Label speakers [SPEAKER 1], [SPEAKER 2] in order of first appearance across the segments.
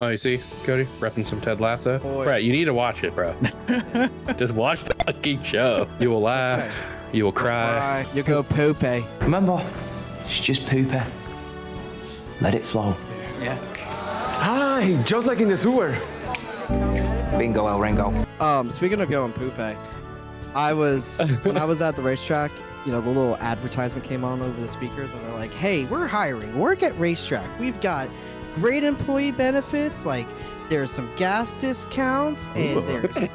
[SPEAKER 1] Oh, you see, Cody, repping some Ted Lasso.
[SPEAKER 2] Boy.
[SPEAKER 1] Brett, you need to watch it, bro. Just watch the fucking show. You will laugh. You will cry.
[SPEAKER 2] You go poopy.
[SPEAKER 3] Remember, it's just poopy. Let it flow.
[SPEAKER 4] Yeah. Hi, just like in the sewer.
[SPEAKER 3] Bingo, El Ringo.
[SPEAKER 2] Speaking of going poopy, when I was at the racetrack, you know, the little advertisement came on over the speakers, and they're like, "Hey, we're hiring. Work at Racetrack. We've got great employee benefits. Like, there's some gas discounts, and there's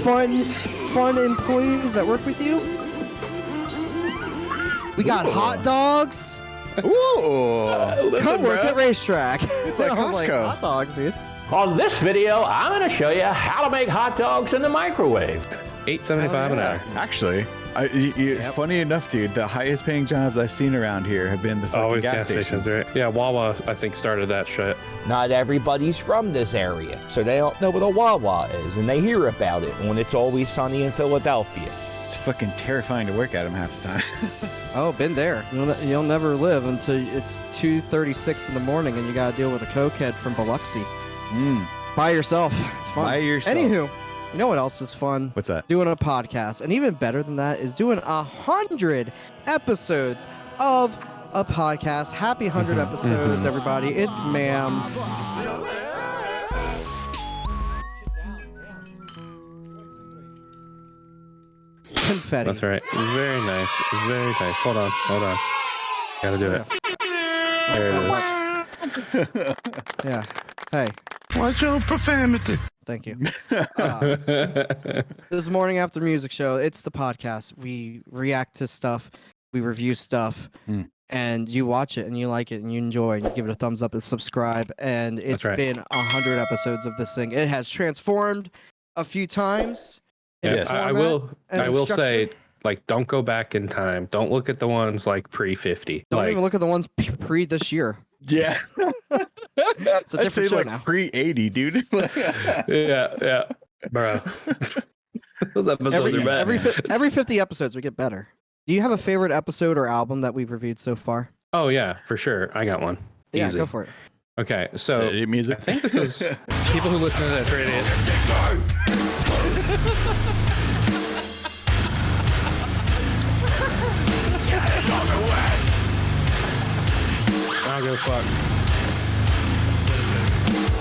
[SPEAKER 2] fun employees that work with you. We got hot dogs.
[SPEAKER 5] Ooh.
[SPEAKER 2] Come work at Racetrack."
[SPEAKER 5] It's like
[SPEAKER 2] I was like,
[SPEAKER 5] Costco.
[SPEAKER 2] hot dogs, dude.
[SPEAKER 6] On this video, I'm going to show you how to make hot dogs in the microwave.
[SPEAKER 1] $8.75 an hour.
[SPEAKER 5] Actually, funny enough, dude, the highest paying jobs I've seen around here have been the fucking
[SPEAKER 1] Always
[SPEAKER 5] gas stations.
[SPEAKER 1] right? Yeah, Wawa, I think, started that shit.
[SPEAKER 7] Not everybody's from this area, so they don't know what a Wawa is, and they hear about it when it's always sunny in Philadelphia.
[SPEAKER 5] It's fucking terrifying to work at them half the time.
[SPEAKER 2] Oh, been there. You'll never live until it's 2:36 in the morning and you gotta deal with a cokehead from Biloxi. By yourself. It's fun.
[SPEAKER 5] By yourself.
[SPEAKER 2] Anywho, you know what else is fun?
[SPEAKER 5] What's that?
[SPEAKER 2] Doing a podcast. And even better than that is doing 100 episodes of a podcast. Happy 100 episodes, everybody. It's MAMS. Confetti.
[SPEAKER 1] That's right. Very nice. Very nice. Hold on. Gotta do it. There it is.
[SPEAKER 2] Yeah. Hey.
[SPEAKER 8] Watch your profanity.
[SPEAKER 2] Thank you. This is Morning After Music Show. It's the podcast. We react to stuff. We review stuff. And you watch it and you like it and you enjoy and you give it a thumbs up and subscribe. And it's been 100 episodes of this thing. It has transformed a few times.
[SPEAKER 1] Yes, I will say, like, don't go back in time. Don't look at the ones like pre-50.
[SPEAKER 2] Don't even look at the ones pre this year.
[SPEAKER 5] Yeah.
[SPEAKER 2] It's a
[SPEAKER 5] I'd say
[SPEAKER 2] different show
[SPEAKER 5] like
[SPEAKER 2] now.
[SPEAKER 5] pre-80, dude.
[SPEAKER 1] yeah, bro. Those episodes are bad.
[SPEAKER 2] Every 50 episodes, we get better. Do you have a favorite episode or album that we've reviewed so far?
[SPEAKER 1] Oh yeah, for sure. I got one.
[SPEAKER 2] Yeah,
[SPEAKER 1] Easy.
[SPEAKER 2] go for it.
[SPEAKER 1] Okay, so
[SPEAKER 5] music.
[SPEAKER 1] I think this is people who listen to this are idiots. I don't give a fuck.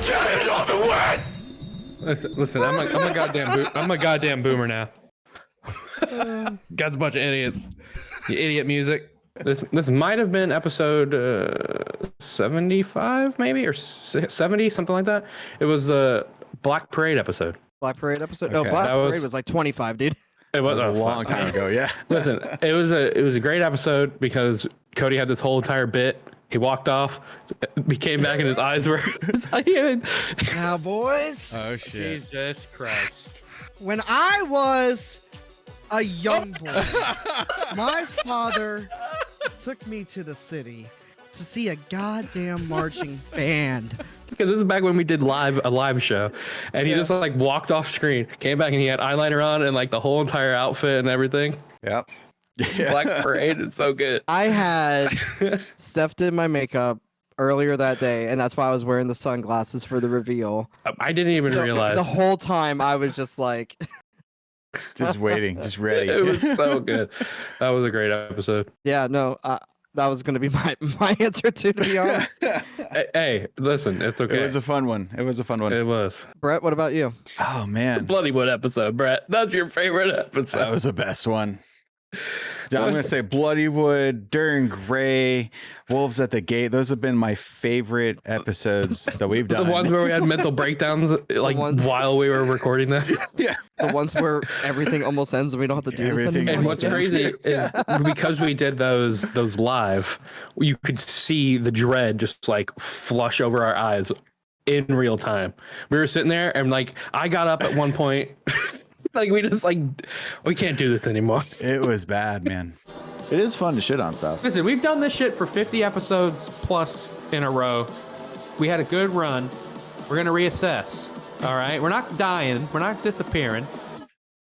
[SPEAKER 8] Get it off the way!
[SPEAKER 1] Listen, I'm a goddamn boomer now. God's a bunch of idiots. You idiot music. This might have been episode 75 maybe or 70, something like that. It was the Black Parade episode.
[SPEAKER 2] Black Parade episode?
[SPEAKER 5] Okay.
[SPEAKER 2] No, Black Parade was like 25, dude.
[SPEAKER 1] It was
[SPEAKER 5] a long time ago, yeah.
[SPEAKER 1] Listen, it was a great episode because Cody had this whole entire bit. He walked off. We came back and his eyes were
[SPEAKER 2] Now, boys.
[SPEAKER 5] Oh shit.
[SPEAKER 1] Jesus Christ.
[SPEAKER 2] When I was a young boy, my father took me to the city to see a goddamn marching band.
[SPEAKER 1] Because this is back when we did a live show, and he just like walked off screen, came back, and he had eyeliner on and like the whole entire outfit and everything.
[SPEAKER 5] Yep.
[SPEAKER 1] Black Parade is so good.
[SPEAKER 2] I had Steph did my makeup earlier that day, and that's why I was wearing the sunglasses for the reveal.
[SPEAKER 1] I didn't even realize.
[SPEAKER 2] The whole time I was just like...
[SPEAKER 5] Just waiting, just ready.
[SPEAKER 1] It was so good. That was a great episode.
[SPEAKER 2] Yeah, no, that was going to be my answer too, to be honest.
[SPEAKER 1] Hey, listen, it's okay.
[SPEAKER 5] It was a fun one. It was.
[SPEAKER 2] Brett, what about you?
[SPEAKER 5] Oh man,
[SPEAKER 1] Bloodywood episode, Brett. That's your favorite episode.
[SPEAKER 5] That was the best one. I'm gonna say Bloodywood, During Gray, Wolves at the Gate. Those have been my favorite episodes that we've done.
[SPEAKER 1] The ones where we had mental breakdowns, like while we were recording them.
[SPEAKER 5] Yeah.
[SPEAKER 2] The ones where everything almost ends and we don't have to do this anymore.
[SPEAKER 1] And what's crazy is because we did those live, you could see the dread just like flush over our eyes in real time. We were sitting there and like I got up at one point. Like we can't do this anymore.
[SPEAKER 5] It was bad, man. It is fun to shit on stuff.
[SPEAKER 1] Listen, we've done this shit for 50 episodes plus in a row. We had a good run. We're gonna reassess. All right, we're not dying. We're not disappearing.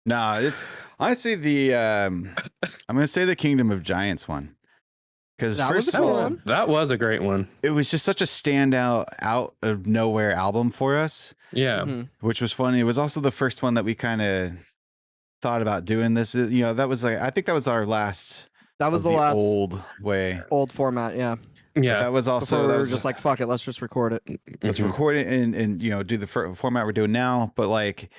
[SPEAKER 5] No, it's honestly I'm gonna say the Kingdom of Giants one. Because
[SPEAKER 2] That was
[SPEAKER 5] first
[SPEAKER 2] a
[SPEAKER 5] of
[SPEAKER 2] cool
[SPEAKER 5] all,
[SPEAKER 2] one.
[SPEAKER 1] That was a great one.
[SPEAKER 5] it was just such a standout, out of nowhere album for us,
[SPEAKER 1] Yeah.
[SPEAKER 2] Mhm.
[SPEAKER 5] which was funny. It was also the first one that we kind of thought about doing this. You know, that was like, I think that was our last.
[SPEAKER 2] That was
[SPEAKER 5] of
[SPEAKER 2] the last
[SPEAKER 5] old way.
[SPEAKER 2] old format, yeah.
[SPEAKER 5] But
[SPEAKER 1] Yeah.
[SPEAKER 5] that was also
[SPEAKER 2] Before we
[SPEAKER 5] that
[SPEAKER 2] were
[SPEAKER 5] was
[SPEAKER 2] just like, fuck it, let's just record it.
[SPEAKER 5] let's
[SPEAKER 1] Mhm.
[SPEAKER 5] record it and you know do the format we're doing now. But like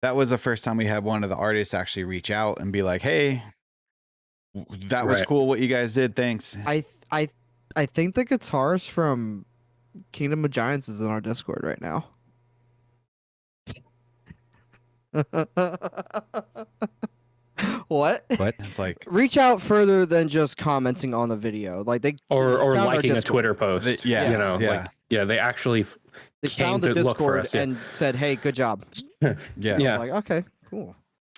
[SPEAKER 5] that was the first time we had one of the artists actually reach out and be like, "Hey, that was
[SPEAKER 1] Right.
[SPEAKER 5] cool what you guys did. Thanks."
[SPEAKER 2] I think the guitarist from Kingdom of Giants is in our Discord right now. What?
[SPEAKER 5] But it's like
[SPEAKER 2] Reach out further than just commenting on the video. Like they
[SPEAKER 1] Or
[SPEAKER 2] found our
[SPEAKER 1] liking a
[SPEAKER 2] Discord.
[SPEAKER 1] Twitter post.
[SPEAKER 5] yeah,
[SPEAKER 1] You know,
[SPEAKER 5] yeah,
[SPEAKER 1] like, yeah, they actually
[SPEAKER 2] They
[SPEAKER 1] came
[SPEAKER 2] found the
[SPEAKER 1] to look for
[SPEAKER 2] Discord
[SPEAKER 1] us. Yeah.
[SPEAKER 2] and said, "Hey, good job."
[SPEAKER 5] yeah.
[SPEAKER 1] Yeah.
[SPEAKER 2] Like, okay, cool.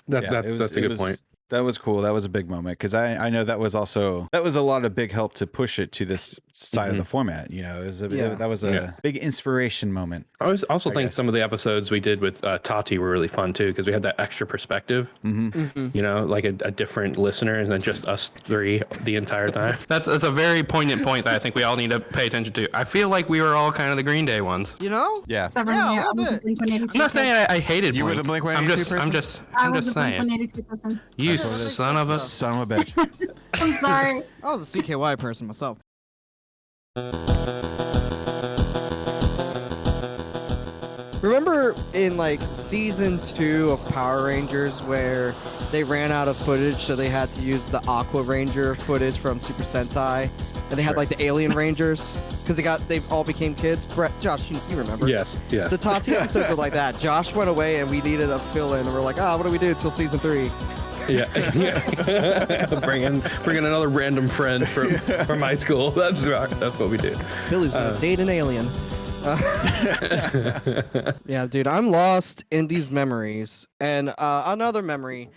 [SPEAKER 5] Yeah,
[SPEAKER 1] That's a good point.
[SPEAKER 5] That was cool. That was a big moment because I know that was a lot of big help to push it to this side of the format. You know, that was a big inspiration moment.
[SPEAKER 1] I also think
[SPEAKER 5] guess.
[SPEAKER 1] some of the episodes we did with Tati were really fun too because we had that extra perspective.
[SPEAKER 5] Mm-hmm.
[SPEAKER 1] You know, like a different listener and then just us three the entire time. That's a very poignant point that I think we all need to pay attention to. I feel like we were all kind of the Green Day ones.
[SPEAKER 2] You know?
[SPEAKER 5] Yeah.
[SPEAKER 9] Except for
[SPEAKER 2] Yeah,
[SPEAKER 9] me,
[SPEAKER 2] a
[SPEAKER 9] I was a
[SPEAKER 2] little
[SPEAKER 9] Blink-182.
[SPEAKER 1] I'm not saying I hated
[SPEAKER 5] You were
[SPEAKER 1] Blink.
[SPEAKER 5] the Blink-182
[SPEAKER 1] I'm
[SPEAKER 5] person?
[SPEAKER 1] just saying.
[SPEAKER 9] Blink-182 person.
[SPEAKER 1] You son of a.
[SPEAKER 5] Son of a bitch.
[SPEAKER 9] I'm sorry.
[SPEAKER 2] I was a CKY person myself. Remember in like season 2 of Power Rangers where they ran out of footage, so they had to use the Aqua Ranger footage from Super Sentai, and they had like the Alien Rangers because they all became kids. Brett, Josh, you remember?
[SPEAKER 1] Yes. Yes.
[SPEAKER 2] The Tati episodes were like that. Josh went away and we needed a fill-in, and we're like, what do we do till season 3?
[SPEAKER 1] Yeah. bring in another random friend from high school. That's what we did.
[SPEAKER 2] Billy's gonna date an alien. Yeah, dude, I'm lost in these memories. And another memory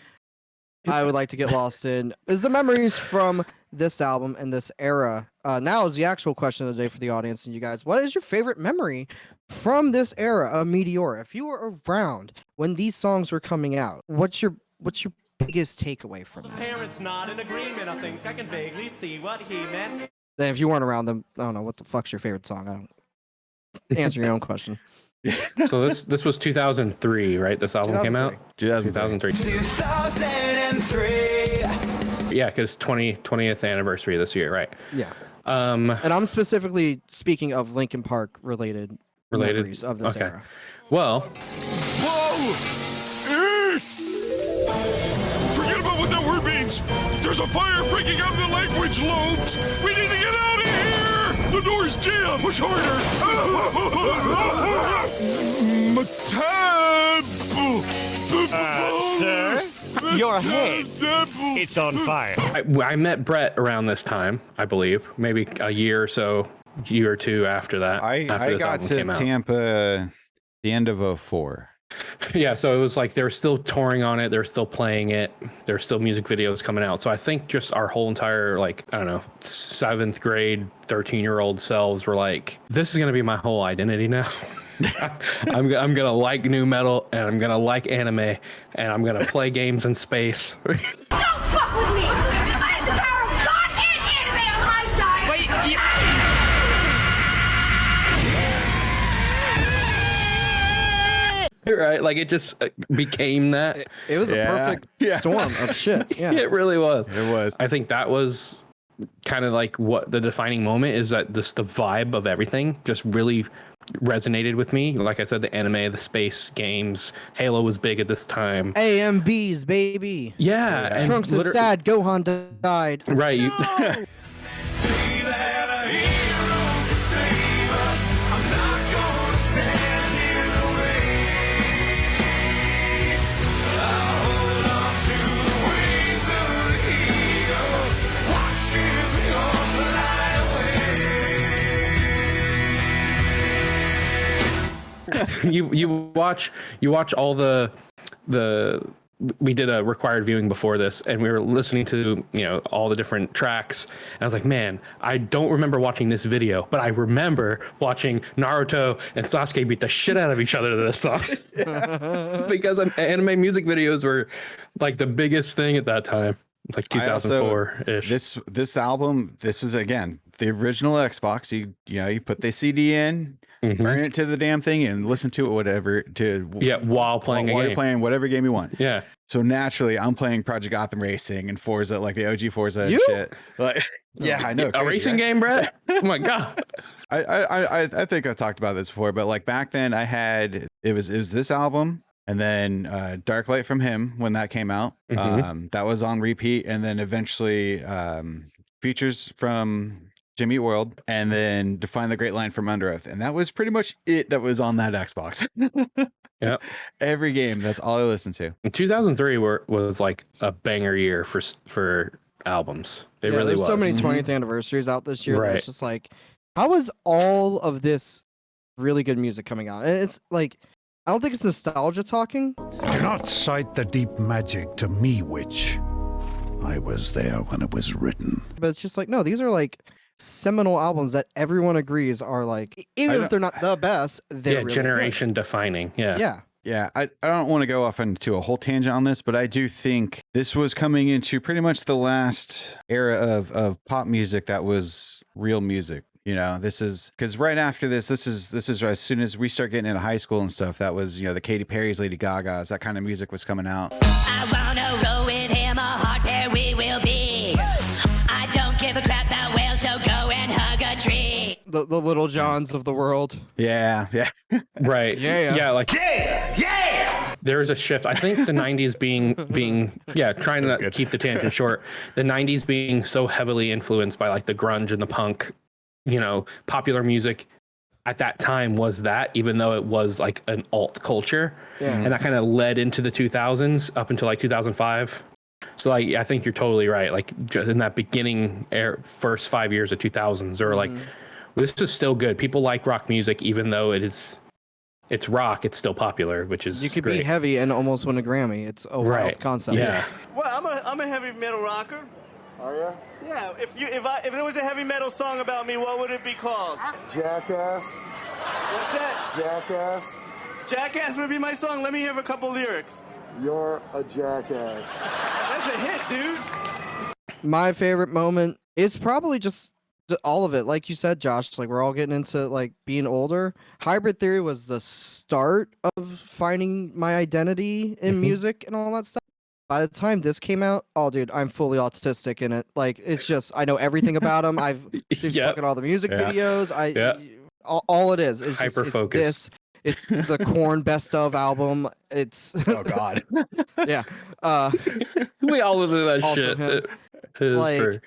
[SPEAKER 2] I would like to get lost in is the memories from this album and this era. Now is the actual question of the day for the audience and you guys. What is your favorite memory from this era of Meteora? If you were around when these songs were coming out, what's your biggest takeaway from that?
[SPEAKER 10] Parents not in agreement. I think I can vaguely see what he meant.
[SPEAKER 2] Then if you weren't around them, I don't know, what the fuck's your favorite song? I don't answer your own question.
[SPEAKER 1] So this was 2003, right? This album came out
[SPEAKER 5] 2003.
[SPEAKER 1] 2003. Yeah, because 20th anniversary this year, right?
[SPEAKER 2] Yeah.
[SPEAKER 1] And
[SPEAKER 2] I'm specifically speaking of Linkin Park related memories of this era.
[SPEAKER 1] Well,
[SPEAKER 8] Forget about what that word means. There's a fire breaking out in the language lobes. We need to get out of here. The door's jammed. Push harder.
[SPEAKER 10] Sir, your head. It's on fire.
[SPEAKER 1] I met Brett around this time, I believe, maybe a year or two after that.
[SPEAKER 5] I
[SPEAKER 1] after this
[SPEAKER 5] got
[SPEAKER 1] album
[SPEAKER 5] to
[SPEAKER 1] came out.
[SPEAKER 5] Tampa the end of 04.
[SPEAKER 1] Yeah, so it was like they were still touring on it, they were still playing it, there's still music videos coming out. So I think just our whole entire, like, I don't know, 7th grade, 13-year-old selves were like, this is gonna be my whole identity now. I'm gonna like new metal and I'm gonna like anime and I'm gonna play games in space.
[SPEAKER 9] Don't fuck with me! I have the power of God and anime on my side! Wait,
[SPEAKER 1] Right, like it just became that.
[SPEAKER 2] It was a perfect storm of shit. Yeah.
[SPEAKER 1] It really was.
[SPEAKER 5] It was.
[SPEAKER 1] I think that was kind of like what the defining moment is, that the vibe of everything just really resonated with me. Like I said, the anime, the space games, Halo was big at this time.
[SPEAKER 2] AMVs, baby.
[SPEAKER 1] Yeah, and
[SPEAKER 2] Trunks is sad. Gohan died.
[SPEAKER 1] Right. You, you watch all the we did a required viewing before this and we were listening to, you know, all the different tracks and I was like, man, I don't remember watching this video, but I remember watching Naruto and Sasuke beat the shit out of each other to this song. Because anime music videos were like the biggest thing at that time. like 2004 ish.
[SPEAKER 5] This album, this is again the original Xbox. You put the CD in, burn it to the damn thing, and listen to it while playing you're playing whatever game you want.
[SPEAKER 1] Yeah.
[SPEAKER 5] So naturally, I'm playing Project Gotham Racing and Forza, like the OG Forza and shit. Like, yeah, I know.
[SPEAKER 1] A racing game, Brett? Oh my god.
[SPEAKER 5] I think I talked about this before, but like back then, I had it was this album. And then Dark Light from Him, when that came out, that was on repeat. And then eventually Features from Jimmy Eat World, and then Define the Great Line from Under Oath. And that was pretty much it that was on that Xbox.
[SPEAKER 1] Yeah.
[SPEAKER 5] Every game, that's all I listened to.
[SPEAKER 1] 2003 was like a banger year for albums. It really was.
[SPEAKER 2] So many 20th anniversaries out this year.
[SPEAKER 1] Right.
[SPEAKER 2] It's just like, how is all of this really good music coming out? And it's like, I don't think it's nostalgia talking.
[SPEAKER 8] Do not cite the deep magic to me, witch. I was there when it was written.
[SPEAKER 2] But it's just like, no, these are like seminal albums that everyone agrees are like, even if they're not the best, they're really
[SPEAKER 1] generation
[SPEAKER 2] good.
[SPEAKER 1] defining. Yeah.
[SPEAKER 5] Yeah, I don't want to go off into a whole tangent on this, but I do think this was coming into pretty much the last era of pop music that was real music. You know, this is because right after this is as soon as we start getting into high school and stuff, that was, the Katy Perry's, Lady Gaga's, that kind of music was coming out.
[SPEAKER 11] I wanna roll with him, a hot pair we will be. I don't give a crap about whales, so go and hug a tree.
[SPEAKER 2] The Little Johns of the world.
[SPEAKER 5] Yeah.
[SPEAKER 1] Right.
[SPEAKER 2] Yeah.
[SPEAKER 1] Like there's a shift. I think the 90s being trying to keep the tangent short. The 90s being so heavily influenced by like the grunge and the punk. Popular music at that time was that, even though it was like an alt culture, and that kind of led into the 2000s up until like 2005. So like, I think you're totally right. Like just in that beginning first 5 years of 2000s, or like, this is still good. People like rock music, even though it's rock. It's still popular, which is
[SPEAKER 2] you could
[SPEAKER 1] great.
[SPEAKER 2] be heavy and almost win a Grammy. It's a wild concept.
[SPEAKER 1] Yeah.
[SPEAKER 10] Well, I'm a heavy metal rocker.
[SPEAKER 12] Are you?
[SPEAKER 10] Yeah. If there was a heavy metal song about me, what would it be called?
[SPEAKER 12] Jackass.
[SPEAKER 10] What's that?
[SPEAKER 12] Jackass.
[SPEAKER 10] Jackass would be my song. Let me hear a couple lyrics.
[SPEAKER 12] You're a jackass.
[SPEAKER 10] That's a hit, dude.
[SPEAKER 2] My favorite moment is probably just all of it. Like you said, Josh, like we're all getting into like being older. Hybrid Theory was the start of finding my identity in music and all that stuff. By the time this came out, oh, dude, I'm fully autistic in it. Like, it's just, I know everything about him. I've fucking all the music videos. All it is
[SPEAKER 1] hyper focus.
[SPEAKER 2] It's the Korn best of album. It's
[SPEAKER 5] oh god,
[SPEAKER 2] yeah.
[SPEAKER 1] We all listen to that shit.
[SPEAKER 2] Like,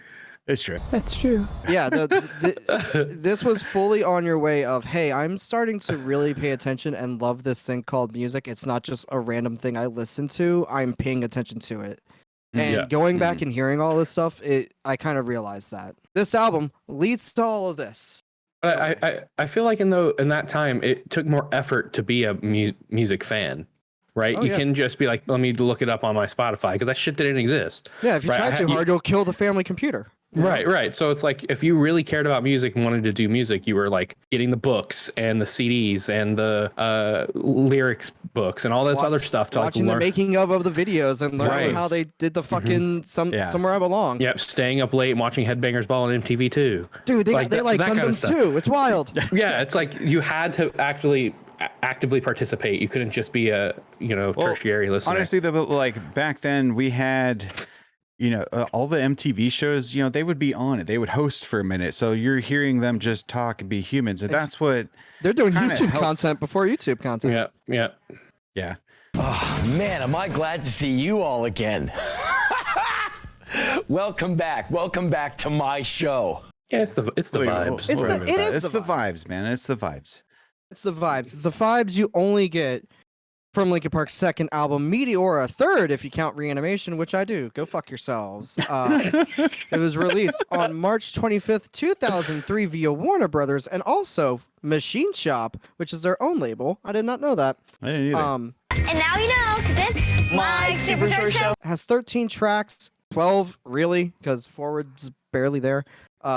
[SPEAKER 5] it's true.
[SPEAKER 7] That's true.
[SPEAKER 2] Yeah, this was fully on your way of, hey, I'm starting to really pay attention and love this thing called music. It's not just a random thing I listen to. I'm paying attention to it. And going back and hearing all this stuff, I kind of realized that. This album leads to all of this.
[SPEAKER 1] I feel like in that time, it took more effort to be a music fan. Right? You can just be like, let me look it up on my Spotify, because that shit didn't exist.
[SPEAKER 2] Yeah, if you try too hard, you'll kill the family computer.
[SPEAKER 1] Right. So it's like, if you really cared about music and wanted to do music, you were like getting the books and the CDs and the lyrics books and all this other stuff to
[SPEAKER 2] watching
[SPEAKER 1] like
[SPEAKER 2] the making of the videos and learning how they did the fucking Somewhere I Belong.
[SPEAKER 1] Yep, staying up late and watching Headbangers Ball on MTV too.
[SPEAKER 2] Dude, they like Gundams too. It's wild.
[SPEAKER 1] Yeah, it's like you had to actively participate. You couldn't just be a tertiary listener.
[SPEAKER 5] Honestly, though, like back then we had all the MTV shows, they would be on it. They would host for a minute. So you're hearing them just talk and be humans. And that's what
[SPEAKER 2] they're doing. YouTube content before YouTube content.
[SPEAKER 5] Yeah.
[SPEAKER 10] Oh, man, am I glad to see you all again. Welcome back to my show.
[SPEAKER 1] Yeah, it's the vibes.
[SPEAKER 2] It's the
[SPEAKER 5] vibes, man. It's the vibes.
[SPEAKER 2] It's the vibes. It's the vibes you only get from Linkin Park's second album, Meteora, third if you count Reanimation, which I do. Go fuck yourselves. It was released on March 25th, 2003 via Warner Brothers and also Machine Shop, which is their own label. I did not know that.
[SPEAKER 5] I didn't either.
[SPEAKER 9] And now you know, because it's my Super Short Show.
[SPEAKER 2] It has 13 tracks, 12 really, because Forward's barely there.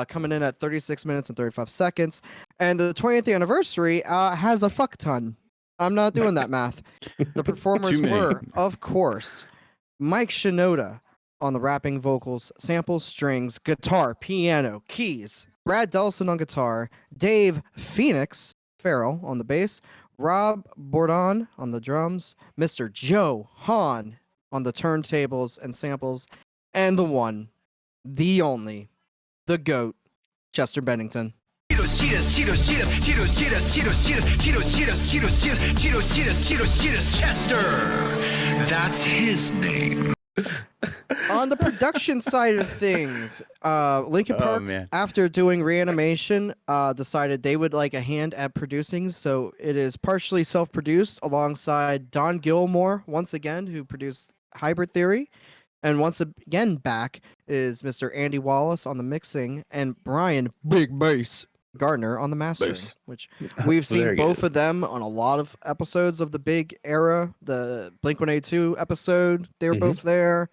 [SPEAKER 2] Coming in at 36 minutes and 35 seconds. And the 20th anniversary has a fuck ton. I'm not doing that math. The performers were, of course, Mike Shinoda, on the rapping, vocals, samples, strings, guitar, piano, keys. Brad Delson on guitar, Dave Phoenix Farrell on the bass, Rob Bourdon on the drums, Mr. Joe Hahn on the turntables and samples, and the one, the only, the GOAT, Chester Bennington.
[SPEAKER 13] Chester. That's his name.
[SPEAKER 2] On the production side of things, Linkin Park, after doing Reanimation, decided they would like a hand at producing. So it is partially self-produced alongside Don Gilmore, once again, who produced Hybrid Theory. And once again back is Mr. Andy Wallace on the mixing and Brian Big Bass Gardner on the mastering, which we've seen both of them on a lot of episodes of the big era. The Blink-182 episode, they were both there.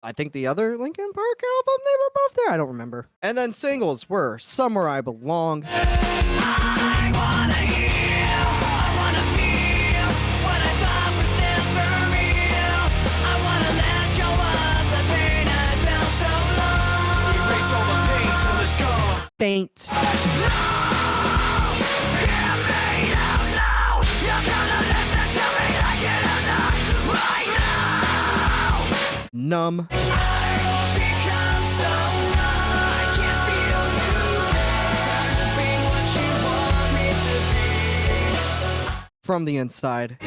[SPEAKER 2] I think the other Linkin Park album, they were both there. I don't remember. And then singles were Somewhere I Belong.
[SPEAKER 11] I wanna hear, I wanna feel what I thought was never real. I wanna let go of the pain I felt so long. Erase all the pain till it's gone.
[SPEAKER 2] Faint. Numb. From the inside.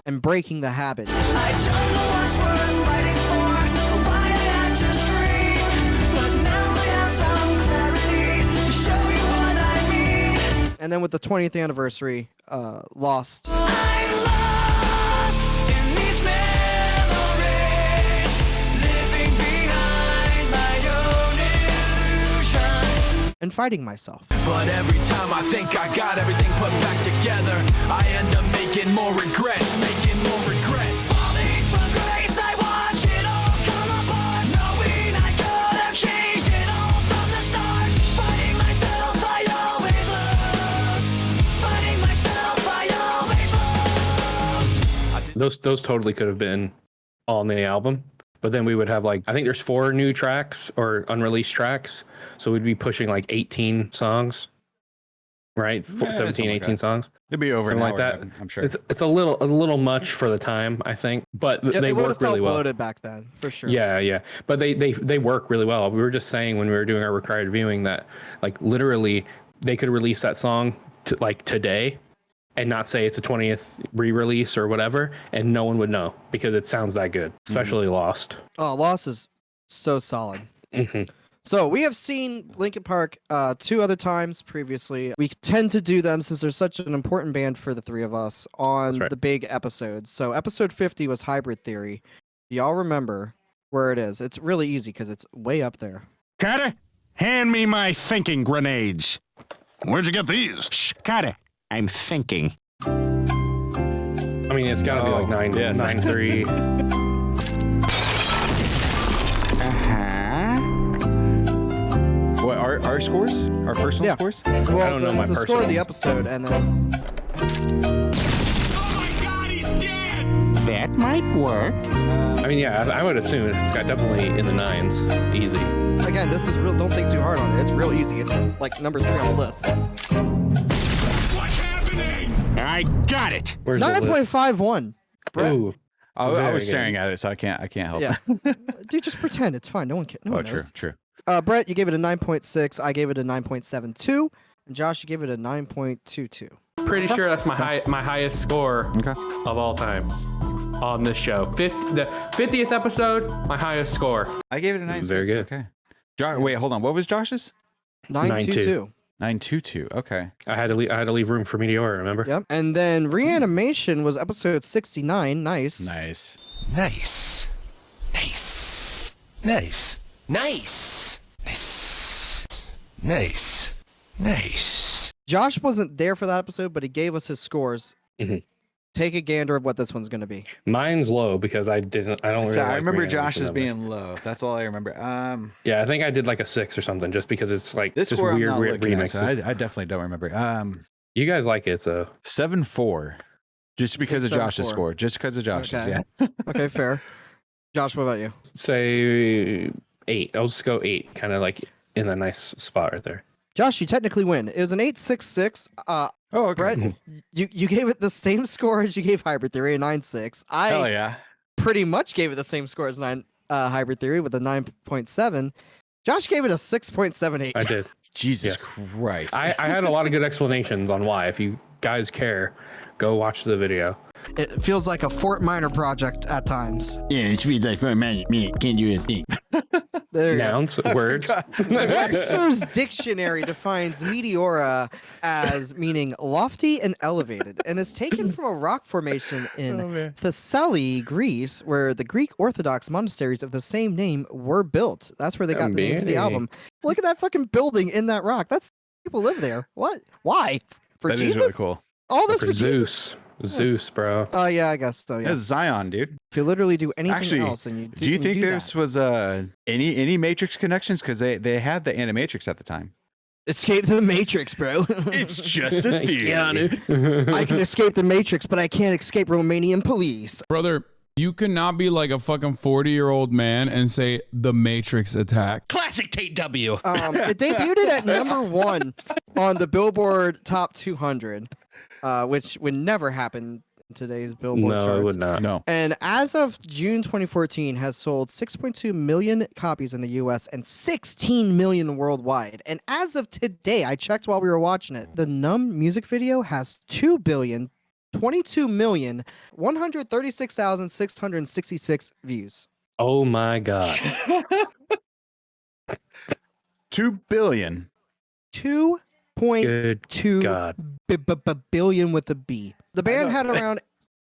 [SPEAKER 2] And breaking the habit.
[SPEAKER 11] I don't know what's worth fighting for, or why I had to scream, but now I have some clarity to show you what I mean.
[SPEAKER 2] And then with the 20th anniversary, Lost.
[SPEAKER 11] I'm lost in these memories, living behind my own illusion.
[SPEAKER 2] And fighting myself.
[SPEAKER 13] But every time I think I got everything put back together, I end up making more regrets, Falling from grace, I watch it all come apart, knowing I could have changed it all from the start. Fighting myself, I always lose. Fighting myself, I always lose.
[SPEAKER 1] Those totally could have been all in the album. But then we would have like, I think there's 4 new tracks or unreleased tracks. So we'd be pushing like 18 songs, right? 17, 18 songs.
[SPEAKER 5] It'd be over
[SPEAKER 1] something like that.
[SPEAKER 5] I'm sure.
[SPEAKER 1] It's a little much for the time, I think, but they work really well.
[SPEAKER 2] Loaded back then, for sure.
[SPEAKER 1] Yeah. But they work really well. We were just saying when we were doing our required viewing that like literally they could release that song like today and not say it's a 20th re-release or whatever, and no one would know because it sounds that good, especially Lost.
[SPEAKER 2] Oh, Lost is so solid.
[SPEAKER 1] Mm-hmm.
[SPEAKER 2] So we have seen Linkin Park 2 other times previously. We tend to do them since they're such an important band for the 3 of us on the big episodes. So episode 50 was Hybrid Theory. Y'all remember where it is. It's really easy because it's way up there.
[SPEAKER 8] Carter, hand me my thinking grenades. Where'd you get these?
[SPEAKER 10] Shh, Carter, I'm thinking.
[SPEAKER 1] I mean, it's got to be like 9-3.
[SPEAKER 5] What, our scores? Our personal scores?
[SPEAKER 2] Well,
[SPEAKER 1] I don't know my
[SPEAKER 2] the
[SPEAKER 1] personal.
[SPEAKER 2] score of the episode, and then...
[SPEAKER 8] Oh my God, he's dead!
[SPEAKER 10] That might work.
[SPEAKER 1] I mean, yeah, I would assume it's got definitely in the 9s. Easy.
[SPEAKER 2] Again, this is real. Don't think too hard on it. It's real easy. It's like number 3 on the list.
[SPEAKER 8] What's happening?
[SPEAKER 10] I got it.
[SPEAKER 1] Where's the list?
[SPEAKER 2] 9.51.
[SPEAKER 1] Ooh.
[SPEAKER 5] I was staring at it, so I can't help
[SPEAKER 2] Yeah.
[SPEAKER 5] it.
[SPEAKER 2] Dude, just pretend. It's fine. No one knows.
[SPEAKER 5] True.
[SPEAKER 2] Brett, you gave it a 9.6. I gave it a 9.72. And Josh, you gave it a 9.22.
[SPEAKER 1] Pretty sure that's my highest score of all time on this show. The 50th episode, my highest score.
[SPEAKER 5] I gave it a 9.6.
[SPEAKER 1] Very good.
[SPEAKER 5] Okay. Wait, hold on. What was Josh's?
[SPEAKER 2] 9.22.
[SPEAKER 5] 9.22. Okay.
[SPEAKER 1] I had to leave room for Meteora, remember?
[SPEAKER 2] Yep. And then Reanimation was episode 69. Nice.
[SPEAKER 5] Nice.
[SPEAKER 13] Nice. Nice. Nice. Nice. Nice. Nice.
[SPEAKER 2] Josh wasn't there for that episode, but he gave us his scores.
[SPEAKER 1] Mm-hmm.
[SPEAKER 2] take a gander of what this one's going to be.
[SPEAKER 1] Mine's low because I don't really
[SPEAKER 5] So I
[SPEAKER 1] like
[SPEAKER 5] remember
[SPEAKER 1] Reinvention
[SPEAKER 5] Josh's
[SPEAKER 1] of It.
[SPEAKER 5] being low. That's all I remember.
[SPEAKER 1] Yeah, I think I did like a 6 or something just because it's like
[SPEAKER 5] This
[SPEAKER 1] just
[SPEAKER 5] score
[SPEAKER 1] weird,
[SPEAKER 5] I'm not
[SPEAKER 1] weird
[SPEAKER 5] looking at,
[SPEAKER 1] remixes.
[SPEAKER 5] so I definitely don't remember.
[SPEAKER 1] You guys like it, so
[SPEAKER 5] 7-4. Just because of Josh's
[SPEAKER 2] 7-4.
[SPEAKER 5] score. Just because of Josh's,
[SPEAKER 2] Okay.
[SPEAKER 5] yeah.
[SPEAKER 2] Okay, fair. Josh, what about you?
[SPEAKER 1] say 8. I'll just go 8, kind of like in a nice spot right there.
[SPEAKER 2] Josh, you technically win. It was an 8.66.
[SPEAKER 5] Oh, okay.
[SPEAKER 2] Brett, you gave it the same score as you gave Hybrid Theory, a 9.6.
[SPEAKER 5] Hell
[SPEAKER 2] I
[SPEAKER 5] yeah.
[SPEAKER 2] pretty much gave it the same score as Hybrid Theory with a 9.7. Josh gave it a 6.78.
[SPEAKER 1] I did.
[SPEAKER 5] Jesus
[SPEAKER 1] Yes.
[SPEAKER 5] Christ.
[SPEAKER 1] I had a lot of good explanations on why. If you guys care, go watch the video.
[SPEAKER 2] It feels like a Fort Minor project at times.
[SPEAKER 14] Yeah, it feels like for a man, can't do anything.
[SPEAKER 2] There you go.
[SPEAKER 1] Nouns, words.
[SPEAKER 2] Webster's dictionary defines Meteora as meaning lofty and elevated, and is taken from a rock formation in Thessaly, Greece, where the Greek Orthodox monasteries of the same name were built. That's where they got the name for the album. Look at that fucking building in that rock. That's people live there. What? Why? For
[SPEAKER 5] That is
[SPEAKER 2] Jesus?
[SPEAKER 5] really cool.
[SPEAKER 2] All this
[SPEAKER 1] For
[SPEAKER 2] for Jesus?
[SPEAKER 1] Zeus, bro.
[SPEAKER 2] Oh yeah, I guess so. Yeah.
[SPEAKER 5] That's Zion, dude.
[SPEAKER 2] If you literally do anything
[SPEAKER 5] Actually,
[SPEAKER 2] else, and you
[SPEAKER 5] do you think this was any Matrix connections? Because they had the Animatrix at the time.
[SPEAKER 2] Escape to the Matrix, bro.
[SPEAKER 5] It's just a theory.
[SPEAKER 1] Keanu.
[SPEAKER 2] I can escape the Matrix, but I can't escape Romanian police.
[SPEAKER 15] Brother, you cannot be like a fucking 40-year-old man and say the Matrix attack.
[SPEAKER 10] Classic Tate W.
[SPEAKER 2] It debuted at #1 on the Billboard Top 200, which would never happen in today's Billboard
[SPEAKER 1] No,
[SPEAKER 2] charts.
[SPEAKER 1] it would not.
[SPEAKER 5] No.
[SPEAKER 2] And as of June 2014, has sold 6.2 million copies in the US and 16 million worldwide. And as of today, I checked while we were watching it, the Numb music video has 2,022,136,666 views.
[SPEAKER 1] Oh my god.
[SPEAKER 5] 2 billion.
[SPEAKER 2] 2.2
[SPEAKER 1] God.
[SPEAKER 2] billion with a B. The band had around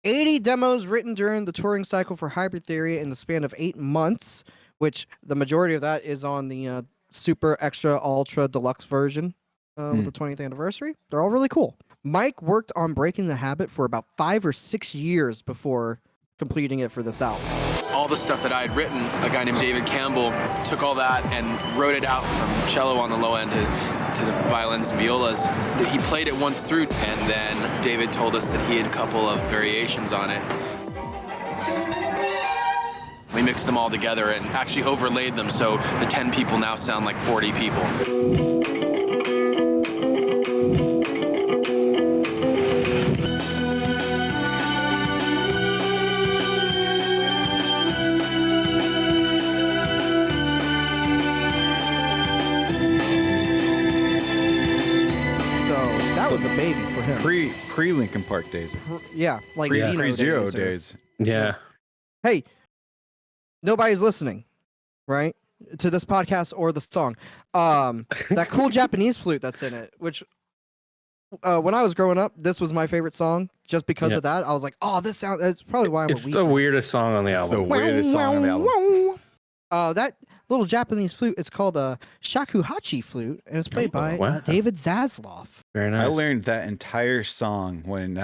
[SPEAKER 2] 80 demos written during the touring cycle for Hybrid Theory in the span of 8 months, which the majority of that is on the super extra ultra deluxe version with the 20th anniversary. They're all really cool. Mike worked on Breaking the Habit for about 5 or 6 years before completing it for this album.
[SPEAKER 16] All the stuff that I had written, a guy named David Campbell took all that and wrote it out from cello on the low end to the violins and violas. He played it once through, and then David told us that he had a couple of variations on it. We mixed them all together and actually overlaid them, so the 10 people now sound like 40 people.
[SPEAKER 2] Was a baby for him.
[SPEAKER 5] Pre Linkin Park days.
[SPEAKER 2] Yeah, like
[SPEAKER 5] pre Zero
[SPEAKER 2] days.
[SPEAKER 5] days.
[SPEAKER 1] Yeah.
[SPEAKER 2] Hey, nobody's listening, right? To this podcast or the song. That cool Japanese flute that's in it, which when I was growing up, this was my favorite song. Just because of that, I was like, "Oh, this sound." That's probably why I'm.
[SPEAKER 1] It's the weirdest song on the album.
[SPEAKER 5] The weirdest song on the album.
[SPEAKER 2] That little Japanese flute is called a shakuhachi flute, and it's played by David Zasloff.
[SPEAKER 1] Very nice.
[SPEAKER 5] I learned that entire song when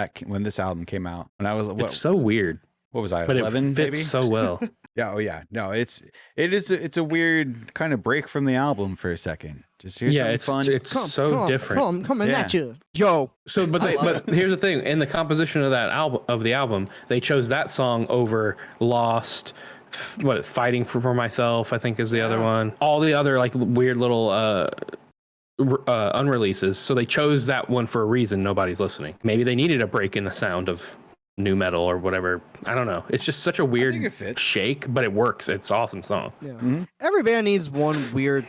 [SPEAKER 5] this album came out. When I was
[SPEAKER 1] it's so weird.
[SPEAKER 5] What was I?
[SPEAKER 1] But
[SPEAKER 5] 11,
[SPEAKER 1] it fits
[SPEAKER 5] maybe?
[SPEAKER 1] so well.
[SPEAKER 5] Yeah. Oh yeah. No, it's a weird kind of break from the album for a second. Just here's something fun.
[SPEAKER 1] It's so different.
[SPEAKER 2] Coming at you, yo.
[SPEAKER 1] So, but here's the thing: in the composition of that album, they chose that song over Lost. Fighting for myself, I think is the other one. All the other like weird little unreleases. So they chose that one for a reason. Nobody's listening. Maybe they needed a break in the sound of new metal or whatever. I don't know. It's just such a weird shake, but it works. It's an awesome song.
[SPEAKER 2] Yeah. Every band needs one weird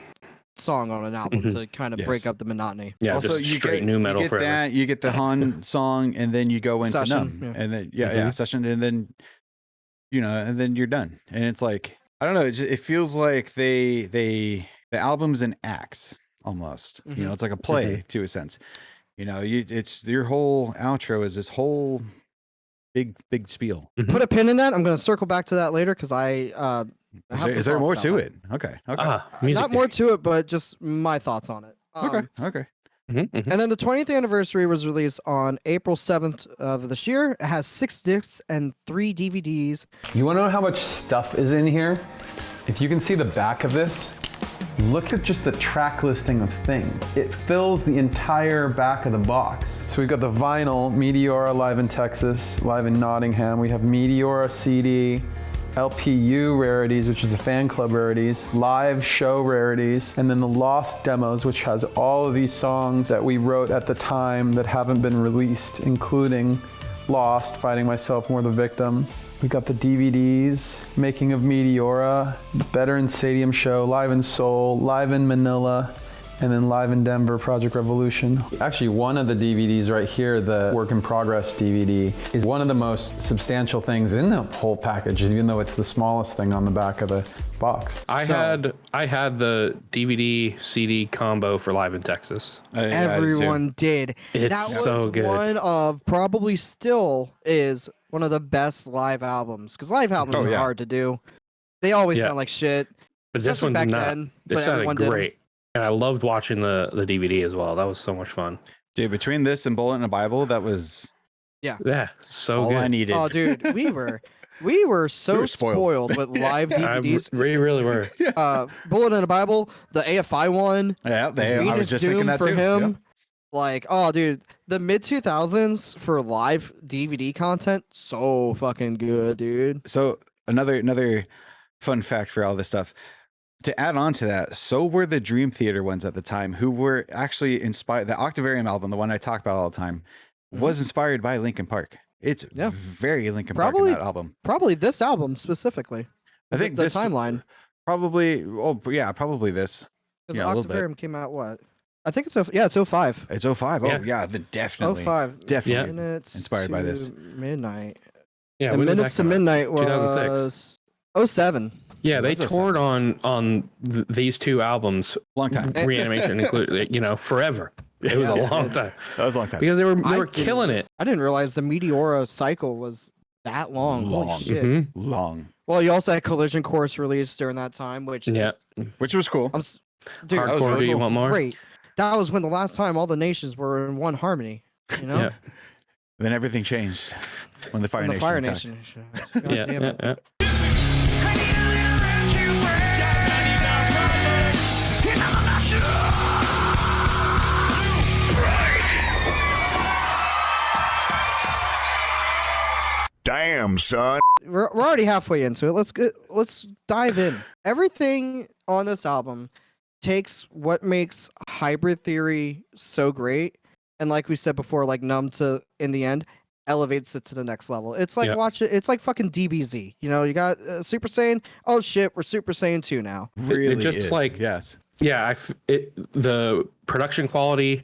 [SPEAKER 2] song on an album to kind of break up the monotony.
[SPEAKER 1] Yeah.
[SPEAKER 5] Also,
[SPEAKER 1] just
[SPEAKER 5] you
[SPEAKER 1] straight
[SPEAKER 5] get
[SPEAKER 1] new metal
[SPEAKER 5] you get
[SPEAKER 1] forever.
[SPEAKER 5] that. You get the Han song, and then you go into
[SPEAKER 2] Session,
[SPEAKER 5] Numb,
[SPEAKER 2] yeah.
[SPEAKER 5] and then Session, and then and then you're done. And it's like, I don't know, it feels like the album's an acts almost. It's like a play to a sense. It's your whole outro is this whole big spiel.
[SPEAKER 2] Put a pin in that. I'm going to circle back to that later because I
[SPEAKER 5] is there more to it? Okay.
[SPEAKER 2] not more to it, but just my thoughts on it.
[SPEAKER 5] Okay.
[SPEAKER 2] And then the 20th anniversary was released on April 7th of this year. It has 6 discs and 3 DVDs.
[SPEAKER 17] You want to know how much stuff is in here? If you can see the back of this, look at just the track listing of things. It fills the entire back of the box. So we've got the vinyl, Meteora live in Texas, live in Nottingham. We have Meteora CD, LPU rarities, which is the fan club rarities, live show rarities, and then the Lost demos, which has all of these songs that we wrote at the time that haven't been released, including Lost, Fighting Myself More the Victim. We got the DVDs, Making of Meteora, Better in Stadium Show, Live in Seoul, Live in Manila, and then Live in Denver, Project Revolution. Actually, one of the DVDs right here, the Work in Progress DVD, is one of the most substantial things in the whole package, even though it's the smallest thing on the back of the box.
[SPEAKER 1] I had the DVD CD combo for Live in Texas.
[SPEAKER 2] Everyone did.
[SPEAKER 1] It's
[SPEAKER 2] that was
[SPEAKER 1] so good.
[SPEAKER 2] one of, probably still is, one of the best live albums. Because live albums are hard to do. They always sound like shit.
[SPEAKER 1] But this
[SPEAKER 2] especially
[SPEAKER 1] one
[SPEAKER 2] back
[SPEAKER 1] did not.
[SPEAKER 2] then.
[SPEAKER 1] It
[SPEAKER 2] But
[SPEAKER 1] sounded
[SPEAKER 2] everyone did 'em.
[SPEAKER 1] great. And I loved watching the DVD as well. That was so much fun.
[SPEAKER 5] Dude, between this and Bullet in a Bible, that was
[SPEAKER 2] Yeah,
[SPEAKER 1] so
[SPEAKER 5] all
[SPEAKER 1] good.
[SPEAKER 5] I needed.
[SPEAKER 2] Oh, dude, we were so
[SPEAKER 5] We were spoiled.
[SPEAKER 2] spoiled with live DVDs.
[SPEAKER 1] We really were.
[SPEAKER 2] Bullet in the Bible, the AFI one.
[SPEAKER 5] Yeah, I
[SPEAKER 2] Venus
[SPEAKER 5] was just
[SPEAKER 2] Doom
[SPEAKER 5] thinking that
[SPEAKER 2] for
[SPEAKER 5] too.
[SPEAKER 2] him.
[SPEAKER 5] Yep.
[SPEAKER 2] Like, oh, dude, the mid 2000s for live DVD content, so fucking good, dude.
[SPEAKER 5] So another fun fact for all this stuff. To add on to that, so were the Dream Theater ones at the time, who were actually inspired. The Octavarium album, the one I talk about all the time, was inspired by Linkin Park. It's very Linkin Park in that album.
[SPEAKER 2] Probably this album specifically.
[SPEAKER 5] I think
[SPEAKER 2] the
[SPEAKER 5] this
[SPEAKER 2] timeline.
[SPEAKER 5] Probably. Oh, yeah, probably this.
[SPEAKER 2] Because
[SPEAKER 5] Yeah, a little bit.
[SPEAKER 2] Octavarium came out what? I think it's it's 05.
[SPEAKER 5] It's 05. Oh, yeah, then definitely.
[SPEAKER 2] 05.
[SPEAKER 5] Definitely
[SPEAKER 2] Minutes
[SPEAKER 5] inspired by this.
[SPEAKER 2] Midnight.
[SPEAKER 1] Yeah,
[SPEAKER 2] and
[SPEAKER 1] when did
[SPEAKER 2] Minutes
[SPEAKER 1] that
[SPEAKER 2] to
[SPEAKER 1] come out?
[SPEAKER 2] Midnight
[SPEAKER 1] 2006.
[SPEAKER 2] was 07.
[SPEAKER 1] Yeah, they toured on these two albums.
[SPEAKER 5] Long time.
[SPEAKER 1] Reanimation included, forever. It was a long time.
[SPEAKER 5] That was a long time.
[SPEAKER 1] Because they were killing it.
[SPEAKER 2] I didn't realize the Meteora cycle was that long. Holy shit.
[SPEAKER 5] Long.
[SPEAKER 2] Well, you also had Collision Course released during that time, which
[SPEAKER 5] was cool.
[SPEAKER 2] Dude,
[SPEAKER 1] Hardcore, do you want more?
[SPEAKER 2] Great. That was when the last time all the nations were in one harmony. You know?
[SPEAKER 1] Yeah.
[SPEAKER 5] Then everything changed when the Fire
[SPEAKER 2] When the
[SPEAKER 5] Nation
[SPEAKER 2] Fire
[SPEAKER 5] attacked.
[SPEAKER 2] Nation. God damn it.
[SPEAKER 8] Damn, son.
[SPEAKER 2] We're already halfway into it. Let's dive in. Everything on this album takes what makes Hybrid Theory so great, and like we said before, like Numb to in the end elevates it to the next level. It's like watch it. It's like fucking DBZ. You got Super Saiyan. Oh shit, we're Super Saiyan 2 now.
[SPEAKER 5] Really
[SPEAKER 1] it just
[SPEAKER 5] is.
[SPEAKER 1] like
[SPEAKER 5] yes.
[SPEAKER 1] Yeah, the production quality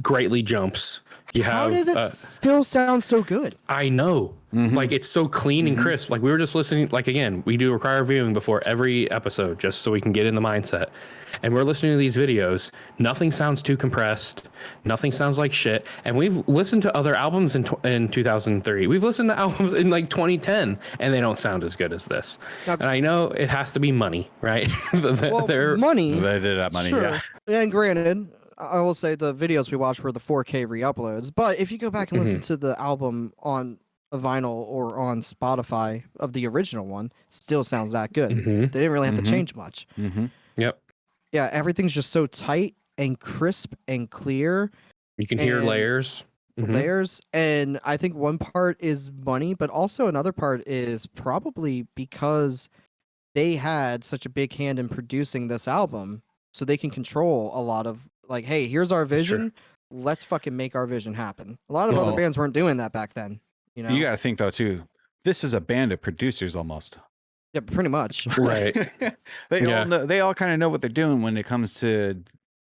[SPEAKER 1] greatly jumps. You have
[SPEAKER 2] How does it still sound so good?
[SPEAKER 1] I know. Like it's so clean and crisp. Like we were just listening, like again, we do require viewing before every episode just so we can get in the mindset. And we're listening to these videos. Nothing sounds too compressed. Nothing sounds like shit. And we've listened to other albums in 2003. We've listened to albums in like 2010 and they don't sound as good as this.
[SPEAKER 2] Now,
[SPEAKER 1] and I know it has to be money, right?
[SPEAKER 2] Well, money.
[SPEAKER 5] They did have money,
[SPEAKER 2] sure. And granted, I will say the videos we watched were the 4K re-uploads, but if you go back and listen to the album on a vinyl or on Spotify of the original one, still sounds that good. They didn't really have to change much.
[SPEAKER 1] Yep.
[SPEAKER 2] Yeah, everything's just so tight and crisp and clear.
[SPEAKER 1] You can hear layers.
[SPEAKER 2] Layers, and I think one part is money, but also another part is probably because they had such a big hand in producing this album, so they can control a lot of like, hey, here's our vision. Let's fucking make our vision happen. A lot of other bands weren't doing that back then. You
[SPEAKER 5] got to think though too. This is a band of producers almost.
[SPEAKER 2] Yeah, pretty much.
[SPEAKER 1] Right.
[SPEAKER 5] They all kind of know what they're doing when it comes to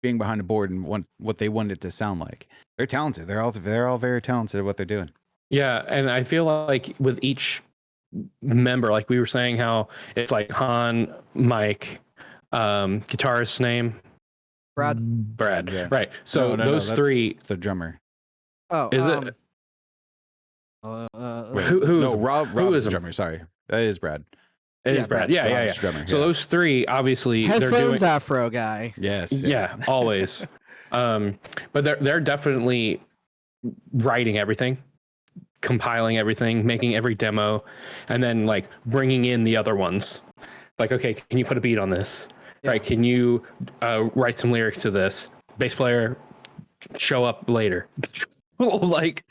[SPEAKER 5] being behind a board and what they want it to sound like. They're talented. They're all very talented at what they're doing.
[SPEAKER 1] Yeah, and I feel like with each member, like we were saying, how it's like Han, Mike, guitarist's name. Brad.
[SPEAKER 5] Yeah.
[SPEAKER 1] Right. So those three.
[SPEAKER 5] The drummer.
[SPEAKER 2] Oh,
[SPEAKER 1] is it?
[SPEAKER 5] Wait,
[SPEAKER 1] who is
[SPEAKER 5] Rob's the drummer? Sorry, that is Brad.
[SPEAKER 1] It is Brad. Yeah.
[SPEAKER 5] Drummer,
[SPEAKER 1] so those three, obviously,
[SPEAKER 2] headphones
[SPEAKER 1] they're doing
[SPEAKER 2] afro guy.
[SPEAKER 5] Yes.
[SPEAKER 1] Yeah, always. But they're definitely writing everything, compiling everything, making every demo, and then like bringing in the other ones. Like, okay, can you put a beat on this? Yeah. Right? Can you write some lyrics to this? Bass player, show up later. Like,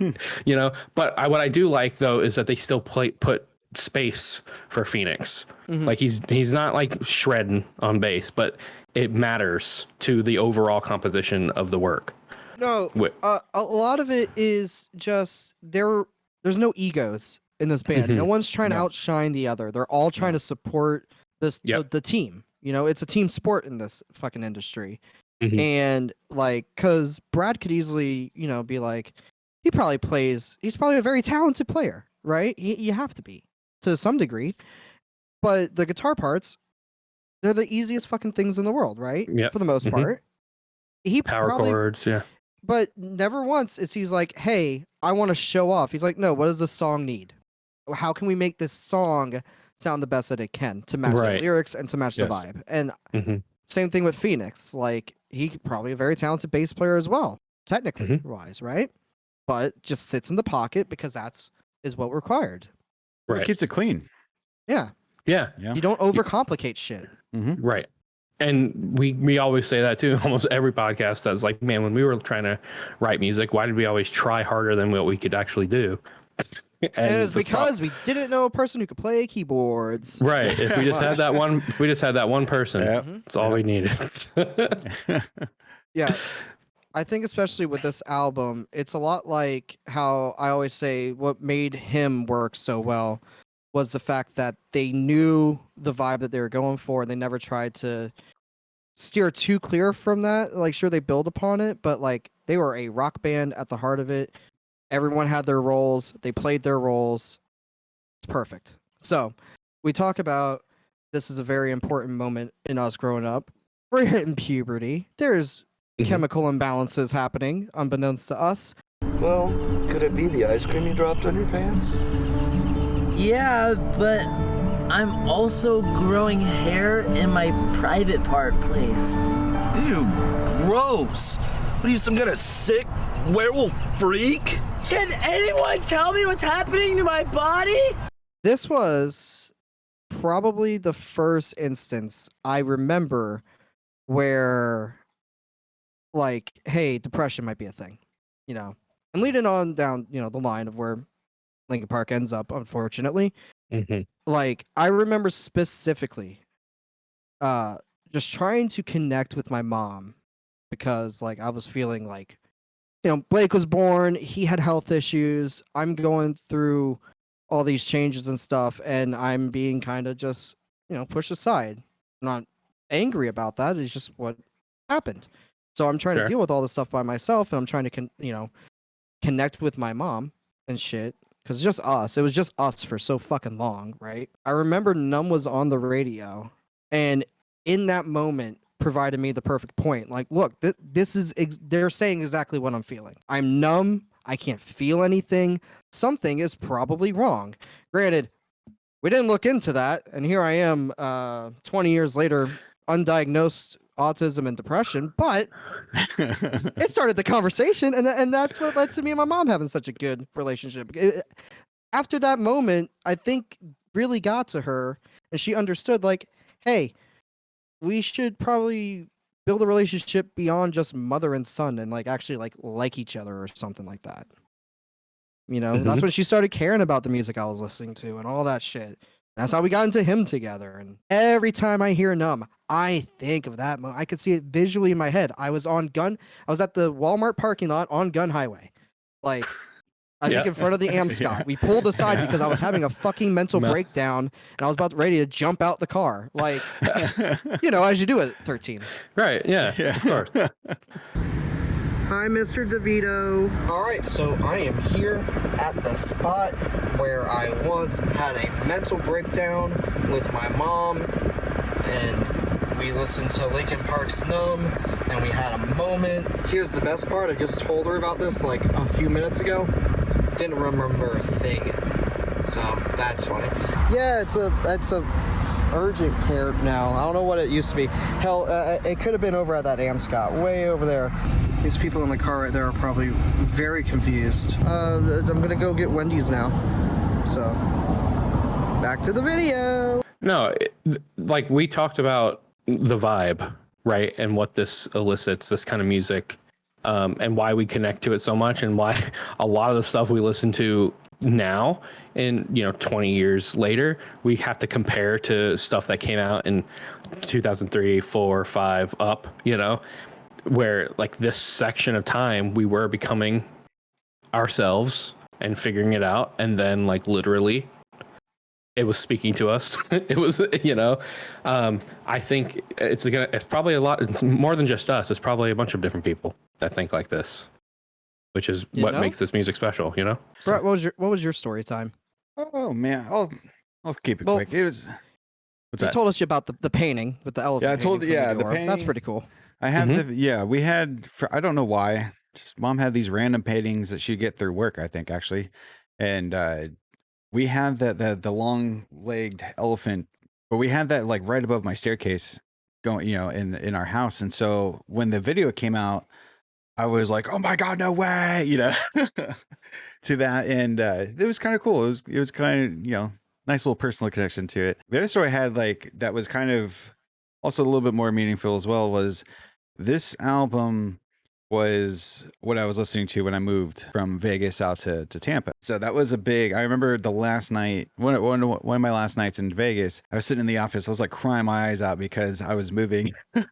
[SPEAKER 1] you know. But what I do like though is that they still put space for Phoenix. Mm-hmm. Like he's not like shredding on bass, but it matters to the overall composition of the work.
[SPEAKER 2] No, a lot of it is just there's no egos in this band. Mm-hmm. No one's trying to outshine the other. They're all trying to support this the team. You know, it's a team sport in this fucking industry. Mm-hmm. And like, cause Brad could easily, you know, be like, he's probably a very talented player, right? You have to be to some degree, but the guitar parts, they're the easiest fucking things in the world, right?
[SPEAKER 1] Yeah.
[SPEAKER 2] For the most part. He
[SPEAKER 1] power chords, yeah.
[SPEAKER 2] But never once is he's like, hey, I want to show off. He's like, no, what does the song need? How can we make this song sound the best that it can to match the lyrics and to match the vibe? And same thing with Phoenix. Like, he's probably a very talented bass player as well, technically wise, right? But just sits in the pocket because is what required.
[SPEAKER 5] Right. It keeps it clean.
[SPEAKER 2] Yeah.
[SPEAKER 1] Yeah.
[SPEAKER 2] You don't overcomplicate shit.
[SPEAKER 5] Mm-hmm.
[SPEAKER 1] Right. And we always say that too. Almost every podcast that's like, man, when we were trying to write music, why did we always try harder than what we could actually do?
[SPEAKER 2] And it's because we didn't know a person who could play keyboards.
[SPEAKER 1] Right. If we just had that one person, that's all we needed.
[SPEAKER 2] Yeah. I think especially with this album, it's a lot like how I always say what made him work so well was the fact that they knew the vibe that they were going for, and they never tried to steer too clear from that. Like, sure, they build upon it, but like they were a rock band at the heart of it. Everyone had their roles. They played their roles. It's perfect. So we talk about this is a very important moment in us growing up. We're hitting puberty. There's chemical imbalances happening, unbeknownst to us.
[SPEAKER 18] Well, could it be the ice cream you dropped on your pants?
[SPEAKER 19] Yeah, but I'm also growing hair in my private part place.
[SPEAKER 18] Ew, gross. What are you, some kind of sick werewolf freak?
[SPEAKER 19] Can anyone tell me what's happening to my body?
[SPEAKER 2] This was probably the first instance I remember where, like, hey, depression might be a thing, you know, and leading on down, you know, the line of where Linkin Park ends up, unfortunately. Like, I remember specifically just trying to connect with my mom because, like, I was feeling like, you know, Blake was born, he had health issues, I'm going through all these changes and stuff, and I'm being kind of just, you know, pushed aside. I'm not angry about that, it's just what happened. So I'm trying to deal with all this stuff by myself, and I'm trying to, you know, connect with my mom and shit. Because just us. It was just us for so fucking long, right? I remember Numb was on the radio, and in that moment provided me the perfect point. Like, look, this is, they're saying exactly what I'm feeling. I'm numb. I can't feel anything. Something is probably wrong. Granted, we didn't look into that, and here I am 20 years later, undiagnosed autism and depression, but it started the conversation, and that's what led to me and my mom having such a good relationship. After that moment, I think really got to her, and she understood, like, hey, we should probably build a relationship beyond just mother and son, and like actually like each other or something like that. You know, that's when she started caring about the music I was listening to and all that shit. That's how we got into Him together. And every time I hear Numb, I think of that moment. I could see it visually in my head. I was at the Walmart parking lot on Gun Highway. Like, I think in front of the Amscot. We pulled aside because I was having a fucking mental breakdown, and I was ready to jump out the car. Like, you know, as you do at 13.
[SPEAKER 1] Right, yeah. Of course.
[SPEAKER 2] Hi, Mr. DeVito. All right, so I am here at the spot where I once had a mental breakdown with my mom, and we listened to Linkin Park's Numb, and we had a moment. Here's the best part. I just told her about this like a few minutes ago. Didn't remember a thing. So that's funny. Yeah, it's a urgent care now. I don't know what it used to be. Hell, it could have been over at that Amscot, way over there. These people in the car right there are probably very confused. I'm gonna go get Wendy's now. So, back to the video.
[SPEAKER 1] No, like we talked about the vibe, right? And what this elicits, this kind of music, and why we connect to it so much, and why a lot of the stuff we listen to now, and 20 years later, we have to compare to stuff that came out in 2003, 4, 5 up, where like this section of time we were becoming ourselves and figuring it out, and then like literally it was speaking to us. It was, I think it's probably a lot, it's more than just us. It's probably a bunch of different people that think like this, which is what makes this music special,
[SPEAKER 2] Brett, what was your story time?
[SPEAKER 5] Oh man, I'll keep it quick. It was. What's
[SPEAKER 2] you
[SPEAKER 5] that?
[SPEAKER 2] told us about the painting with the elephant.
[SPEAKER 5] Yeah, I told
[SPEAKER 2] painting from
[SPEAKER 5] the
[SPEAKER 2] Meteora.
[SPEAKER 5] painting.
[SPEAKER 2] That's pretty cool.
[SPEAKER 5] I have we had I don't know why. Just mom had these random paintings that she'd get through work, I think actually, and we had the long-legged elephant, but we had that like right above my staircase, going in our house, and so when the video came out, I was like, oh my god, no way, to that, and it was kind of cool. It was kind of nice little personal connection to it. The other story I had like that was kind of also a little bit more meaningful as well was this album was what I was listening to when I moved from Vegas out to Tampa. So that was I remember the last night, one of my last nights in Vegas, I was sitting in the office. I was like crying my eyes out because I was moving. I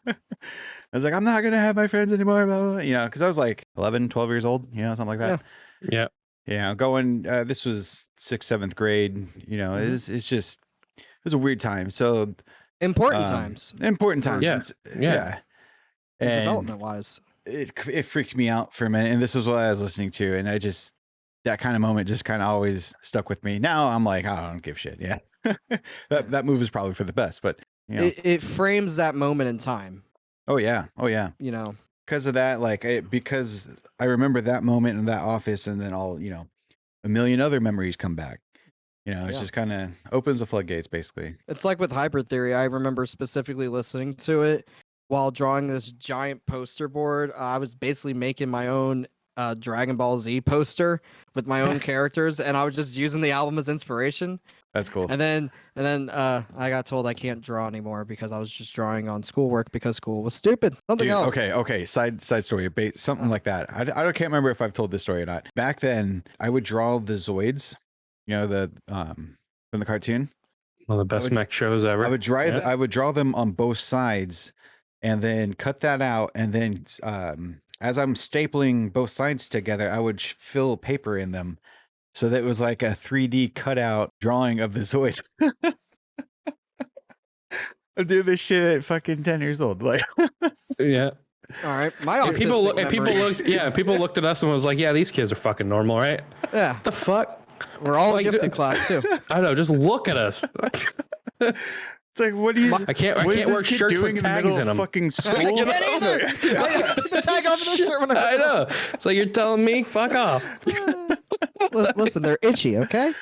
[SPEAKER 5] was like, I'm not going to have my friends anymore, blah, blah, blah. Because I was like 11, 12 years old, something like that.
[SPEAKER 1] Yeah.
[SPEAKER 5] Yeah. Going, this was 6th, 7th grade, it was a weird time. So
[SPEAKER 2] important times.
[SPEAKER 5] Yeah. And
[SPEAKER 2] development wise.
[SPEAKER 5] It freaked me out for a minute, and this is what I was listening to, and that kind of moment just kind of always stuck with me. Now I'm like, I don't give a shit. Yeah. that move is probably for the best, but
[SPEAKER 2] it frames that moment in time.
[SPEAKER 5] Oh yeah. Because of that, because I remember that moment in that office, and then all a million other memories come back. It's just kind of opens the floodgates, basically.
[SPEAKER 2] It's like with Hybrid Theory. I remember specifically listening to it while drawing this giant poster board. I was basically making my own Dragon Ball Z poster with my own characters, and I was just using the album as inspiration.
[SPEAKER 5] That's cool.
[SPEAKER 2] And then I got told I can't draw anymore because I was just drawing on schoolwork because school was stupid. Something else.
[SPEAKER 5] Okay. Side story, something like that. I can't remember if I've told this story or not. Back then, I would draw the Zoids, from the cartoon.
[SPEAKER 1] One of the best mech shows ever.
[SPEAKER 5] I would draw them on both sides, and then cut that out, and then as I'm stapling both sides together, I would fill paper in them, so that it was like a 3D cutout drawing of the Zoids. I do this shit at fucking 10 years old, like.
[SPEAKER 1] Yeah.
[SPEAKER 2] All right, my
[SPEAKER 1] people looked at us and was like, "Yeah, these kids are fucking normal, right?"
[SPEAKER 2] Yeah.
[SPEAKER 1] The fuck.
[SPEAKER 2] We're all in gifted class too.
[SPEAKER 1] I know. Just look at us.
[SPEAKER 5] It's like, what do you?
[SPEAKER 1] I can't wear shirts with tags in them.
[SPEAKER 5] Fucking school.
[SPEAKER 2] I can't either. The tag off of the shirt when
[SPEAKER 1] I know. It's like you're telling me, fuck off.
[SPEAKER 2] Listen, they're itchy, okay?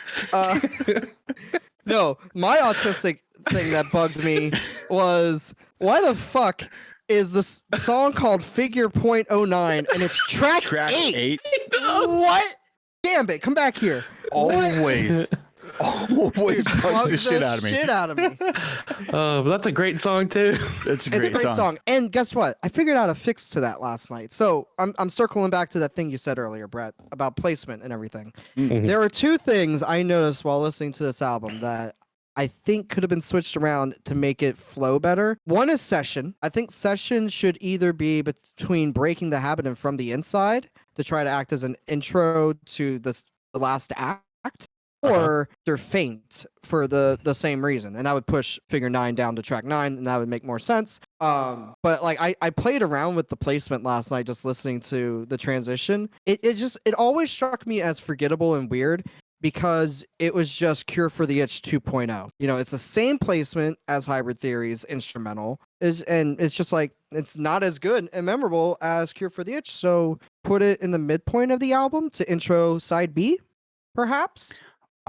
[SPEAKER 2] No, my autistic thing that bugged me was why the fuck is this song called Figure .09 and it's track 8? What? Gambit, come back here.
[SPEAKER 5] Always bugs the shit out of me.
[SPEAKER 1] But that's a great song too.
[SPEAKER 5] It's a great song.
[SPEAKER 2] And guess what? I figured out a fix to that last night. So I'm circling back to that thing you said earlier, Brett, about placement and everything.
[SPEAKER 5] Mm-hmm.
[SPEAKER 2] There are two things I noticed while listening to this album that I think could have been switched around to make it flow better. One is session. I think session should either be between Breaking the Habit and From the Inside to try to act as an intro to the last act, or they're faint for the same reason, and that would push Figure 9 down to track 9, and that would make more sense. But like I played around with the placement last night, just listening to the transition. It always struck me as forgettable and weird because it was just Cure for the Itch 2.0. It's the same placement as Hybrid Theory's instrumental, and it's just like it's not as good and memorable as Cure for the Itch. So put it in the midpoint of the album to intro side B, perhaps.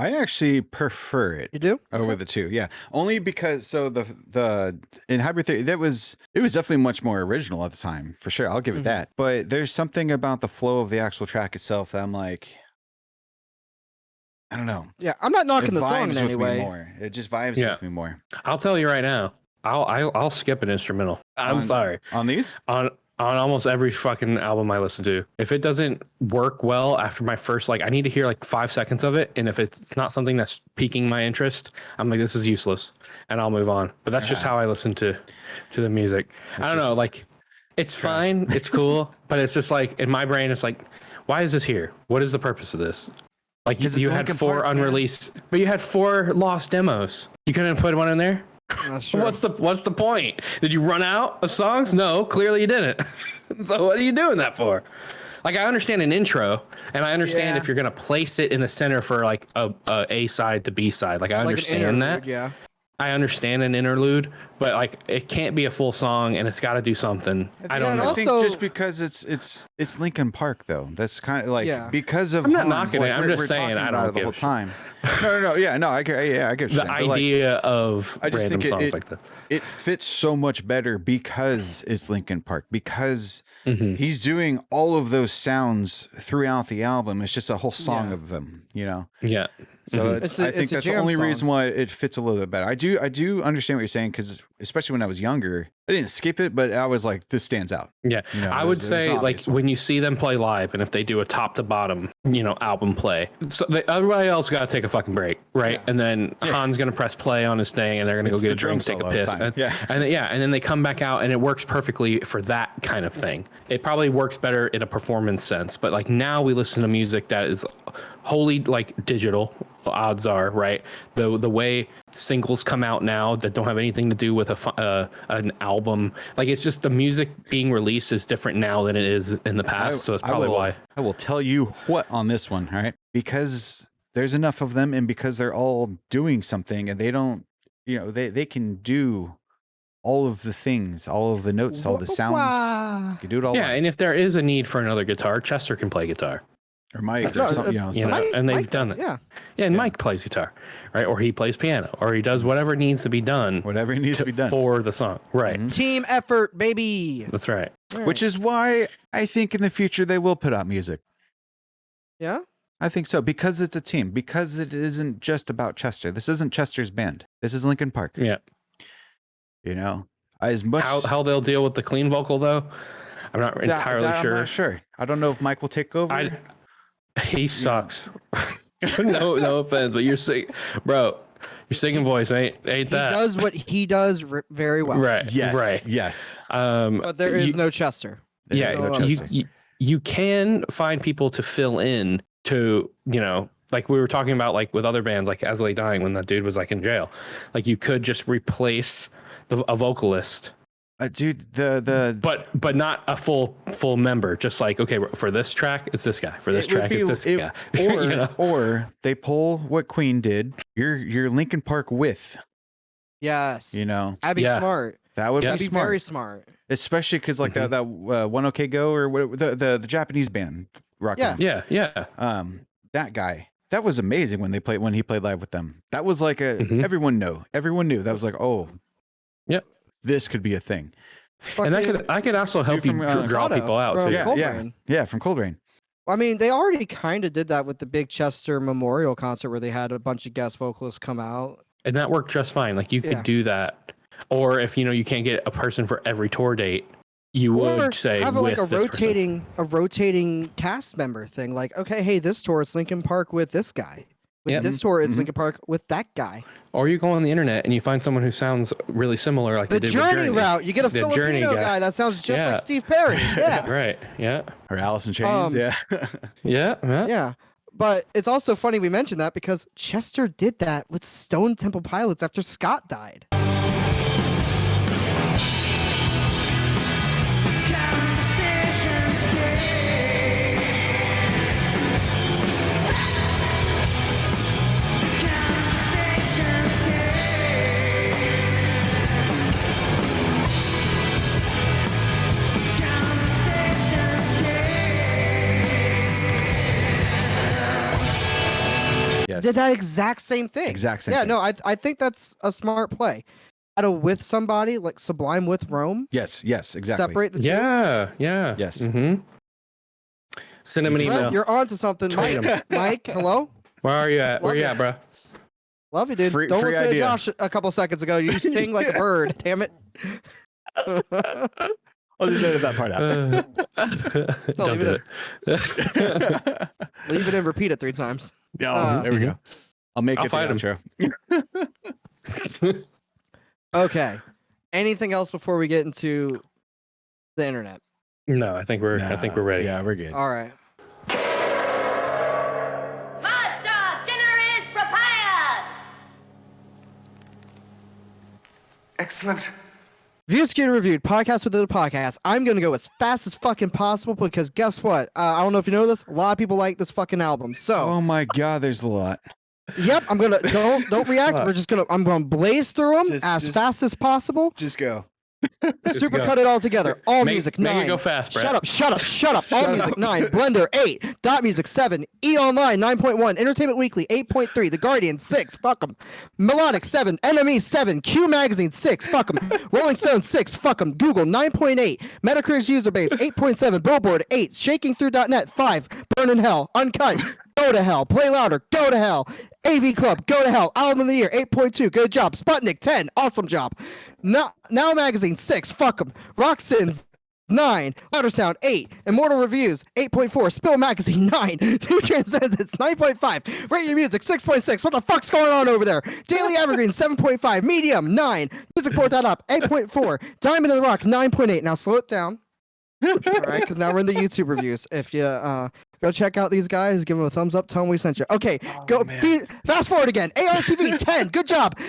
[SPEAKER 5] I actually prefer it.
[SPEAKER 2] You do?
[SPEAKER 5] Over the two, yeah. Only because the in Hybrid Theory it was definitely much more original at the time, for sure. I'll give it that. But there's something about the flow of the actual track itself that I'm like, I don't know.
[SPEAKER 2] Yeah, I'm not knocking the song in
[SPEAKER 5] Vibes
[SPEAKER 2] any
[SPEAKER 5] with me
[SPEAKER 2] way.
[SPEAKER 5] more. It just vibes
[SPEAKER 1] Yeah.
[SPEAKER 5] with me more.
[SPEAKER 1] I'll tell you right now. I'll skip an instrumental. I'm sorry.
[SPEAKER 5] On these?
[SPEAKER 1] On almost every fucking album I listen to. If it doesn't work well after my first, like, I need to hear like 5 seconds of it. And if it's not something that's piquing my interest, I'm like, this is useless, and I'll move on. But that's just how I listen to the music. I don't know, like, it's fine, it's cool, but it's just like, in my brain, it's like, why is this here? What is the purpose of this? Like, you had
[SPEAKER 5] Linkin
[SPEAKER 1] 4
[SPEAKER 5] Park,
[SPEAKER 1] unreleased, but you had 4 lost demos. You couldn't put one in there?
[SPEAKER 2] Sure.
[SPEAKER 1] What's the point? Did you run out of songs? No, clearly you didn't. So what are you doing that for? Like, I understand an intro, and I understand if you're gonna place it in the center for like a side to B side. Like, I understand that.
[SPEAKER 2] Yeah.
[SPEAKER 1] I understand an interlude, but like, it can't be a full song, and it's got to do something. I don't know.
[SPEAKER 5] I think just because it's Linkin Park though. That's kind of like because of.
[SPEAKER 1] I'm not knocking it. I'm just saying I don't
[SPEAKER 5] the
[SPEAKER 1] give
[SPEAKER 5] whole
[SPEAKER 1] a shit.
[SPEAKER 5] time. No. Yeah, no. I get. I get
[SPEAKER 1] the idea of
[SPEAKER 5] I just
[SPEAKER 1] random
[SPEAKER 5] think
[SPEAKER 1] songs like that.
[SPEAKER 5] It fits so much better because it's Linkin Park, because he's doing all of those sounds throughout the album. It's just a whole song of them, you know?
[SPEAKER 1] Yeah.
[SPEAKER 5] So I think that's the only reason why it fits a little bit better. I do understand what you're saying, because especially when I was younger, I didn't skip it, but I was like, this stands out.
[SPEAKER 1] Yeah.
[SPEAKER 5] You know,
[SPEAKER 1] I would say, like, when you see them play live, and if they do a top to bottom, album play, so everybody else got to take a fucking break, right?
[SPEAKER 5] Yeah.
[SPEAKER 1] And then Han's going to press play on his thing, and they're going to go get a drink, take a piss. And then they come back out, and it works perfectly for that kind of thing. It probably works better in a performance sense, but like, now we listen to music that is wholly like digital, odds are, right? The way singles come out now that don't have anything to do with an album, like, it's just the music being released is different now than it is in the past. So it's probably why.
[SPEAKER 5] I will tell you what on this one, all right? Because there's enough of them, and because they're all doing something, and they don't, they can do all of the things, all of the notes, all the sounds. You can do it all.
[SPEAKER 1] Yeah, and if there is a need for another guitar, Chester can play guitar.
[SPEAKER 5] Or Mike, or something,
[SPEAKER 1] and they've done it.
[SPEAKER 2] Yeah,
[SPEAKER 1] and Mike plays guitar, right? Or he plays piano, or he does whatever needs to be done.
[SPEAKER 5] Whatever needs to be done
[SPEAKER 1] for the song, right?
[SPEAKER 2] Team effort, baby.
[SPEAKER 1] That's right.
[SPEAKER 5] Which is why I think in the future they will put out music.
[SPEAKER 2] Yeah,
[SPEAKER 5] I think so, because it's a team. Because it isn't just about Chester. This isn't Chester's band. This is Linkin Park.
[SPEAKER 1] Yeah.
[SPEAKER 5] As much
[SPEAKER 1] how they'll deal with the clean vocal though, I'm not entirely sure.
[SPEAKER 5] I'm not sure. I don't know if Mike will take over.
[SPEAKER 1] He sucks. no offense, but you're your singing voice ain't that. He
[SPEAKER 2] does what he does very well.
[SPEAKER 1] Right.
[SPEAKER 5] Yes.
[SPEAKER 1] Right.
[SPEAKER 5] Yes.
[SPEAKER 2] But there is no Chester.
[SPEAKER 1] You can find people to fill in to, like we were talking about, like with other bands, like As I Lay Dying, when that dude was like in jail, like you could just replace a vocalist.
[SPEAKER 5] Dude, but
[SPEAKER 1] not a full member. Just like, okay, for this track, it's this guy. For this track, it's this guy.
[SPEAKER 5] Or they pull what Queen did. You're Linkin Park with.
[SPEAKER 2] Yes.
[SPEAKER 5] That'd
[SPEAKER 2] be smart.
[SPEAKER 5] That would be smart.
[SPEAKER 2] Very smart.
[SPEAKER 5] Especially because like that One OK Go, or the Japanese band rock.
[SPEAKER 1] Yeah.
[SPEAKER 5] That guy. That was amazing when he played live with them. That was like everyone knew. That was like, oh,
[SPEAKER 1] yep.
[SPEAKER 5] This could be a thing.
[SPEAKER 1] And I could also help you draw people out too.
[SPEAKER 5] Yeah, from Cold Rain.
[SPEAKER 2] I mean, they already kind of did that with the Big Chester Memorial concert, where they had a bunch of guest vocalists come out,
[SPEAKER 1] and that worked just fine. Like, you could do that, or if you can't get a person for every tour date, you would say
[SPEAKER 2] have
[SPEAKER 1] with
[SPEAKER 2] a rotating cast member thing. Like, okay, hey, this tour it's Linkin Park with this guy. This tour it's Linkin Park with that guy.
[SPEAKER 1] Or you go on the internet and you find someone who sounds really similar, like
[SPEAKER 2] the
[SPEAKER 1] they did
[SPEAKER 2] Journey
[SPEAKER 1] with
[SPEAKER 2] route. You get a Filipino guy that sounds just like Steve Perry. Yeah.
[SPEAKER 1] Right. Yeah.
[SPEAKER 5] Or Alice in Chains.
[SPEAKER 2] Yeah. But it's also funny we mentioned that, because Chester did that with Stone Temple Pilots after Scott died. did that exact same thing.
[SPEAKER 5] Exact same
[SPEAKER 2] Yeah,
[SPEAKER 5] thing.
[SPEAKER 2] no, I think that's a smart play. With somebody like Sublime with Rome.
[SPEAKER 5] Yes, exactly.
[SPEAKER 2] Separate the two.
[SPEAKER 1] Yeah.
[SPEAKER 5] Yes.
[SPEAKER 1] Mm-hmm. Send him an
[SPEAKER 2] Brett,
[SPEAKER 1] email.
[SPEAKER 2] you're on to something.
[SPEAKER 1] Tweet
[SPEAKER 2] Mike, hello?
[SPEAKER 1] Where are you at? Where you at, bro?
[SPEAKER 2] Love you, dude. Don't
[SPEAKER 5] free
[SPEAKER 2] listen to
[SPEAKER 5] idea.
[SPEAKER 2] Josh a couple seconds ago. You sing like a bird. Damn it.
[SPEAKER 5] I'll just edit that part out.
[SPEAKER 2] No,
[SPEAKER 1] Don't
[SPEAKER 2] leave
[SPEAKER 1] do
[SPEAKER 2] it. Leave it and repeat it 3 times.
[SPEAKER 5] Yeah, there we go. I'll make
[SPEAKER 1] I'll
[SPEAKER 5] it
[SPEAKER 1] find
[SPEAKER 5] the
[SPEAKER 1] him.
[SPEAKER 5] outro.
[SPEAKER 2] Okay. Anything else before we get into the internet?
[SPEAKER 1] No, I think we're ready.
[SPEAKER 5] Yeah, we're good.
[SPEAKER 2] All right.
[SPEAKER 9] Master, dinner is prepared!
[SPEAKER 12] Excellent.
[SPEAKER 2] View Skewed Reviewed, podcast within a podcast. I'm going to go as fast as fucking possible because guess what? I don't know if you know this. A lot of people like this fucking album. So.
[SPEAKER 5] Oh my God, there's a lot.
[SPEAKER 2] Yep, I'm gonna don't react. I'm gonna blaze through them as fast as possible.
[SPEAKER 5] Just go.
[SPEAKER 2] Super cut it all together. All music
[SPEAKER 1] make
[SPEAKER 2] 9.
[SPEAKER 1] it go fast, Brett.
[SPEAKER 2] Shut up. All music 9. Blender 8. Dot Music 7. E Online 9.1. Entertainment Weekly 8.3. The Guardian 6. Fuck 'em. Melodic 7. NME 7. Q Magazine 6. Fuck 'em. Rolling Stone 6. Fuck 'em. Google 9.8. Metacritic's user base 8.7. Billboard 8. ShakingThrough.net 5. Burn in Hell. Uncut. Go to hell. Play louder. Go to hell. AV Club. Go to hell. Album of the Year 8.2. Good job. Sputnik 10. Awesome job. Now Magazine 6. Fuck 'em. Rock Sins 9. Louder Sound 8. Immortal Reviews 8.4. Spill Magazine 9. New Transcendence 9.5. Rate Your Music 6.6. What the fuck's going on over there? Daily Evergreen 7.5. Medium 9. Musicport.up 8.4. Diamond in the Rock 9.8. Now slow it down. All right, because now we're in the YouTube reviews. If you go check out these guys, give them a thumbs up, tell them we sent you. Okay, fast forward again. ARTV 10, good job.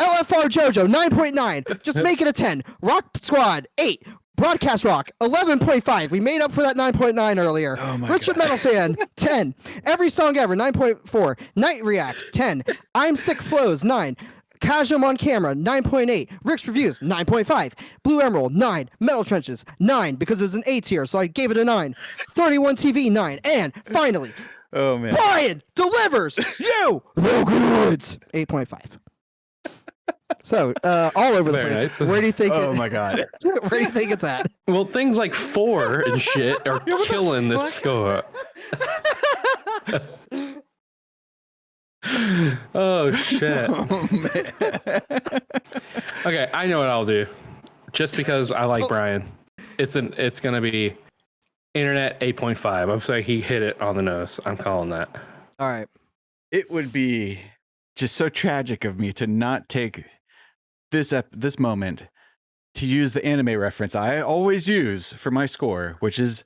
[SPEAKER 2] LFR JoJo 9.9, just make it a 10. Rock Squad 8. Broadcast Rock 11.5. We made up for that 9.9 earlier. Richard Metal Fan 10. Every Song Ever 9.4. Night Reacts 10. I'm Sick Flows 9. Casual on Camera 9.8. Rick's Reviews 9.5. Blue Emerald 9. Metal Trenches 9 because it was an A tier, so I gave it a 9. 31 TV 9. And finally, Brian delivers you the goods 8.5. So all over the
[SPEAKER 1] Very
[SPEAKER 2] place.
[SPEAKER 1] nice.
[SPEAKER 2] Where do you think?
[SPEAKER 5] Oh my God.
[SPEAKER 2] Where do you think it's at?
[SPEAKER 1] Well, things like 4 and shit are killing this score. Oh shit. Okay, I know what I'll do. Just because I like Brian. It's gonna be Internet 8.5. I'm saying he hit it on the nose. I'm calling that.
[SPEAKER 2] All right.
[SPEAKER 5] It would be just so tragic of me to not take this moment to use the anime reference I always use for my score, which is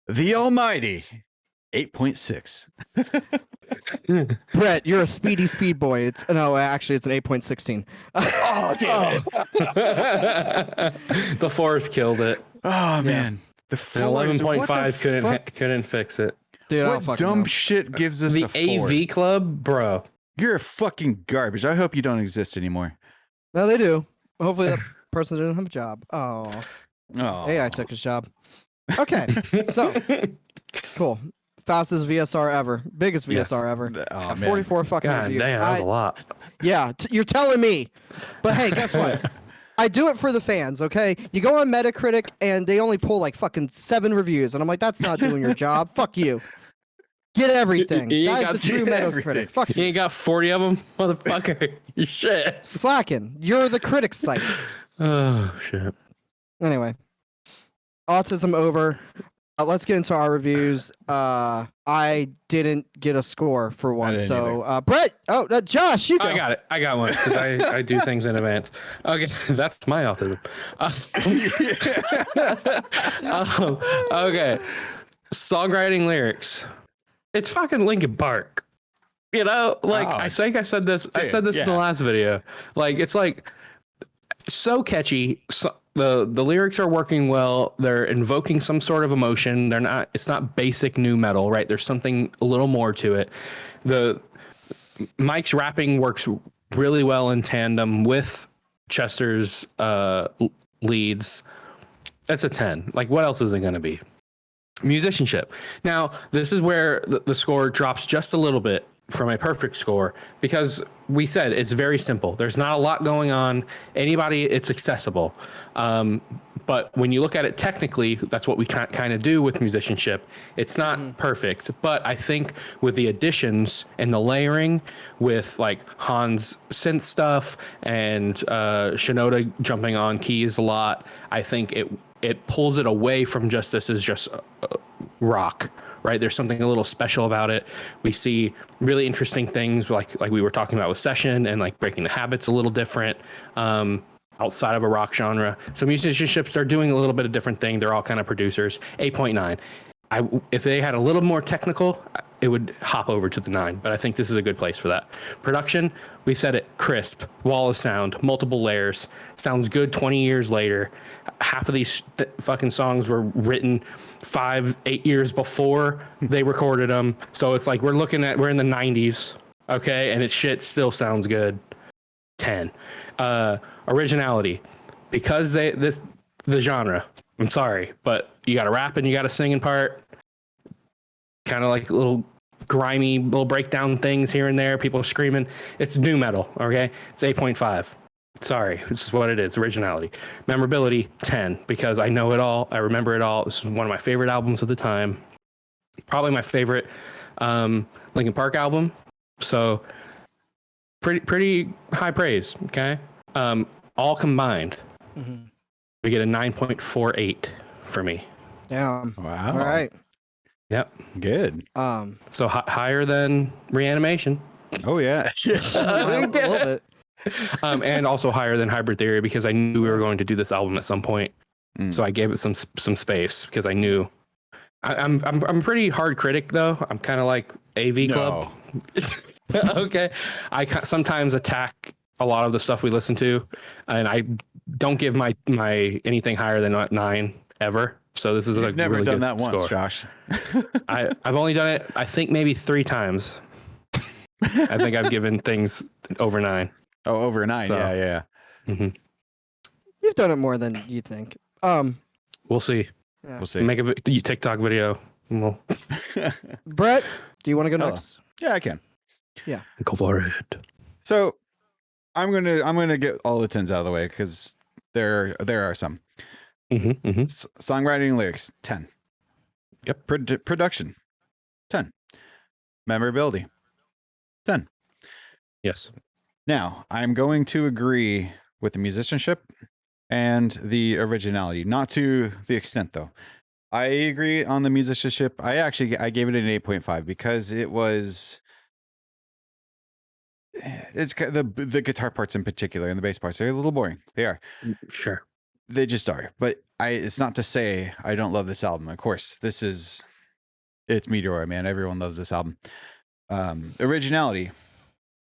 [SPEAKER 5] the almighty 8.6.
[SPEAKER 2] Brett, you're a speed boy. It's an 8.16.
[SPEAKER 5] Oh damn
[SPEAKER 1] it. The Forest killed it.
[SPEAKER 5] Oh man. The
[SPEAKER 1] 11.5 couldn't fix it.
[SPEAKER 2] Dude,
[SPEAKER 5] what dumb shit gives us
[SPEAKER 1] the
[SPEAKER 5] a 4?
[SPEAKER 1] AV Club, bro?
[SPEAKER 5] You're a fucking garbage. I hope you don't exist anymore.
[SPEAKER 2] No, they do. Hopefully that person didn't have a job. Oh. AI took his job. Okay. So cool. Fastest VSR ever. Biggest VSR ever.
[SPEAKER 5] Oh,
[SPEAKER 2] 44 fucking
[SPEAKER 1] God
[SPEAKER 2] reviews.
[SPEAKER 1] damn, that was a lot.
[SPEAKER 2] Yeah, you're telling me. But hey, guess what? I do it for the fans, okay? You go on Metacritic and they only pull like fucking 7 reviews. And I'm like, that's not doing your job. Fuck you. Get everything. That's the true Metacritic. Fuck
[SPEAKER 1] you. You ain't got 40 of them? Motherfucker. You shit.
[SPEAKER 2] Slacking. You're the critic's site.
[SPEAKER 1] Oh, shit.
[SPEAKER 2] Anyway. Autism over. Let's get into our reviews. I didn't get a score for one. So, Brett. Oh, Josh, you go.
[SPEAKER 1] I got it. I got one because I do things in advance. Okay, that's my autism. Okay, songwriting lyrics. It's fucking Linkin Park. You know, like I think I said this. I said this in the last video. Like it's like so catchy. The lyrics are working well. They're invoking some sort of emotion. They're not. It's not basic new metal, right? There's something a little more to it. The Mike's rapping works really well in tandem with Chester's leads. That's a 10. Like, what else is it going to be? Musicianship. Now, this is where the score drops just a little bit. from a perfect score, because we said it's very simple. There's not a lot going on. It's accessible. But when you look at it technically, that's what we kind of do with musicianship. It's not perfect, but I think with the additions and the layering, with like Hans synth stuff and Shinoda jumping on keys a lot, I think it pulls it away from just this is just rock. Right, there's something a little special about it. We see really interesting things like we were talking about with Session, and like Breaking the Habit's a little different outside of a rock genre. So musicianships, they're doing a little bit of different thing. They're all kind of producers. 8.9. If they had a little more technical, it would hop over to the 9, but I think this is a good place for that. Production, we said it, crisp, wall of sound, multiple layers, sounds good 20 years later. Half of these fucking songs were written 5-8 years before they recorded them. So it's like we're in the 90s, okay, and shit still sounds good. 10. Originality, because the genre, I'm sorry, but you got a rap and you got a singing part, kind of like little grimy little breakdown things here and there, people screaming. It's new metal, okay? It's 8.5. Sorry, this is what it is. Originality. Memorability, 10, because I know it all. I remember it all. This is one of my favorite albums of the time. Probably my favorite Linkin Park album. So pretty high praise, okay? All combined, we get a 9.48 for me.
[SPEAKER 2] Damn.
[SPEAKER 5] Wow.
[SPEAKER 2] All right.
[SPEAKER 1] Yep.
[SPEAKER 5] Good.
[SPEAKER 1] So higher than Reanimation.
[SPEAKER 5] Oh yeah.
[SPEAKER 2] A little bit.
[SPEAKER 1] And also higher than Hybrid Theory, because I knew we were going to do this album at some point. So I gave it some space because I knew. I'm a pretty hard critic though. I'm kind of like AV Club. Okay. I sometimes attack a lot of the stuff we listen to, and I don't give my anything higher than 9 ever. So this is
[SPEAKER 5] You've never
[SPEAKER 1] really
[SPEAKER 5] done
[SPEAKER 1] good
[SPEAKER 5] that once,
[SPEAKER 1] score.
[SPEAKER 5] Josh.
[SPEAKER 1] I've only done it, I think, maybe 3 times. I think I've given things over 9.
[SPEAKER 5] Oh, over 9.
[SPEAKER 1] So,
[SPEAKER 5] yeah.
[SPEAKER 1] Mm-hmm.
[SPEAKER 2] You've done it more than you think.
[SPEAKER 1] We'll see.
[SPEAKER 2] Yeah.
[SPEAKER 5] We'll see.
[SPEAKER 1] Make a TikTok video. We'll
[SPEAKER 2] Brett, do you want to go next?
[SPEAKER 5] Yeah, I can.
[SPEAKER 2] Yeah.
[SPEAKER 1] Go for it.
[SPEAKER 5] So I'm gonna get all the 10s out of the way because there are some. Songwriting and lyrics, 10.
[SPEAKER 1] Yep.
[SPEAKER 5] Production, 10. Memorability, 10.
[SPEAKER 1] Yes.
[SPEAKER 5] Now I'm going to agree with the musicianship and the originality, not to the extent though. I agree on the musicianship. I gave it an 8.5 because it's the guitar parts in particular and the bass parts, they're a little boring. They are.
[SPEAKER 1] Sure.
[SPEAKER 5] They just are. But it's not to say I don't love this album. Of course, it's Meteora, man. Everyone loves this album. Originality,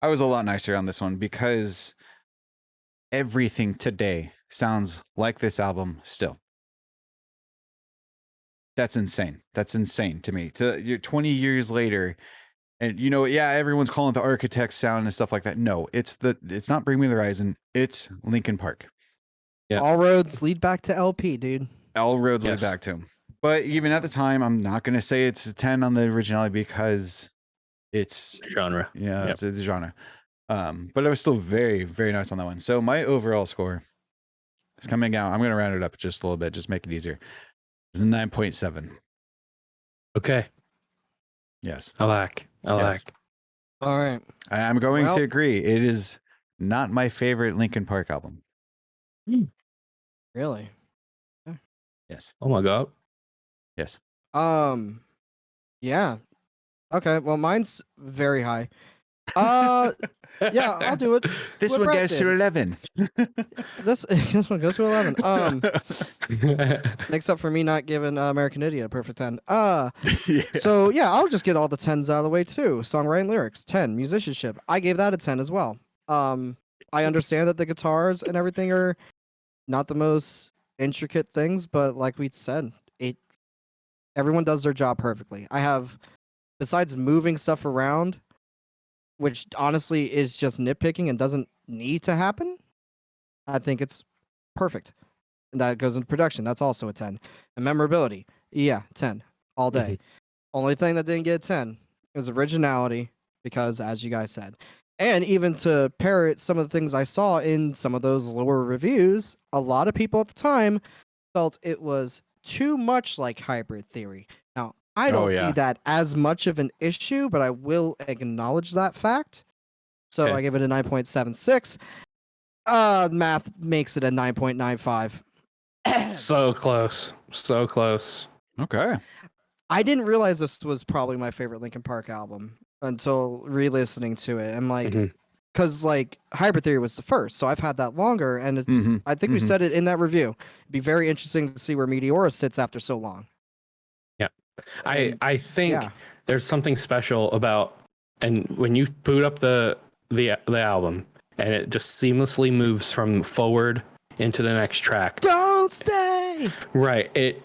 [SPEAKER 5] I was a lot nicer on this one because everything today sounds like this album still. That's insane. That's insane to me. You're 20 years later, and everyone's calling it the Architect sound and stuff like that. No, it's not Bring Me the Horizon. It's Linkin Park.
[SPEAKER 1] Yeah.
[SPEAKER 2] All roads lead back to LP, dude.
[SPEAKER 5] All roads lead back to him. But even at the time, I'm not going to say it's a 10 on the originality because it's
[SPEAKER 1] genre.
[SPEAKER 5] Yeah, it's the genre. But it was still very, very nice on that one. So my overall score is coming out. I'm going to round it up just a little bit, just make it easier. It's a 9.7.
[SPEAKER 1] Okay.
[SPEAKER 5] Yes.
[SPEAKER 1] I like.
[SPEAKER 2] All right.
[SPEAKER 5] I'm going to agree. It is not my favorite Linkin Park album.
[SPEAKER 2] Really?
[SPEAKER 5] Yes.
[SPEAKER 1] Oh my God.
[SPEAKER 5] Yes.
[SPEAKER 2] Yeah. Okay. Well, mine's very high. Yeah, I'll do it.
[SPEAKER 5] This
[SPEAKER 2] What
[SPEAKER 5] one
[SPEAKER 2] Brett
[SPEAKER 5] goes
[SPEAKER 2] did.
[SPEAKER 5] to 11.
[SPEAKER 2] This one goes to 11. Makes up for me not giving American Idiot a perfect 10. So yeah, I'll just get all the 10s out of the way too. Songwriting, lyrics, 10. Musicianship, I gave that a 10 as well. I understand that the guitars and everything are not the most intricate things, but like we said, everyone does their job perfectly. I have, besides moving stuff around, which honestly is just nitpicking and doesn't need to happen, I think it's perfect. And that goes into production. That's also a 10. And memorability, yeah, 10 all day. Only thing that didn't get a 10 is originality because, as you guys said, and even to parrot some of the things I saw in some of those lower reviews, a lot of people at the time felt it was too much like Hybrid Theory. Now, I don't see that as much of an issue, but I will acknowledge that fact. So I give it a 9.76. Math makes it a 9.95.
[SPEAKER 1] So close. So close.
[SPEAKER 5] Okay.
[SPEAKER 2] I didn't realize this was probably my favorite Linkin Park album until re-listening to it. I'm like, because like Hybrid Theory was the first, so I've had that longer, and it's. I think we said it in that review. It'd be very interesting to see where Meteora sits after so long.
[SPEAKER 1] Yeah, I think there's something special about, and when you boot up the album and it just seamlessly moves from forward into the next track.
[SPEAKER 2] Don't stay.
[SPEAKER 1] Right.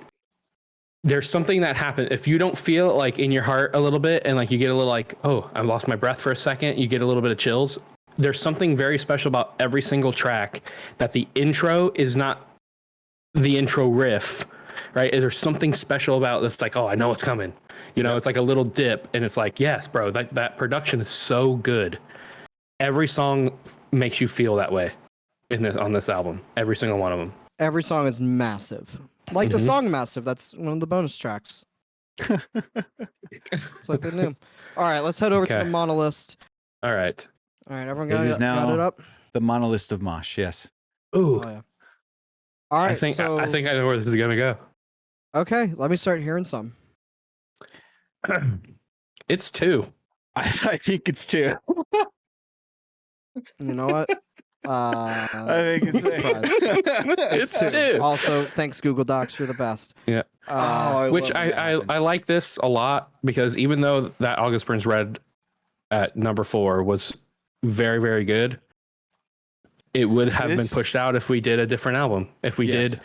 [SPEAKER 1] There's something that happens if you don't feel it like in your heart a little bit, and like you get a little like, oh, I lost my breath for a second. You get a little bit of chills. There's something very special about every single track that the intro is not the intro riff, right? There's something special about this. Like, oh, I know it's coming. You know, it's like a little dip, and it's like, yes, bro, that production is so good. Every song makes you feel that way on this album. Every single one of them.
[SPEAKER 2] Every song is massive. Like the song Massive. That's one of the bonus tracks. It's like they knew. All right, let's head over to the Monolist.
[SPEAKER 1] All right.
[SPEAKER 2] All right, everyone got it up?
[SPEAKER 5] The Monolith of Mosh, yes.
[SPEAKER 1] Ooh.
[SPEAKER 2] Oh, yeah. All right,
[SPEAKER 1] I think I know where this is going to go.
[SPEAKER 2] Okay, let me start hearing some.
[SPEAKER 1] It's 2.
[SPEAKER 5] I think it's 2.
[SPEAKER 2] You know what?
[SPEAKER 5] I think it's
[SPEAKER 1] it's 2.
[SPEAKER 2] Also, thanks Google Docs, you're the best.
[SPEAKER 1] Yeah. Which I like this a lot, because even though that August Burns Red at number 4 was very, very good, it would have been pushed out if we did a different album. If we did,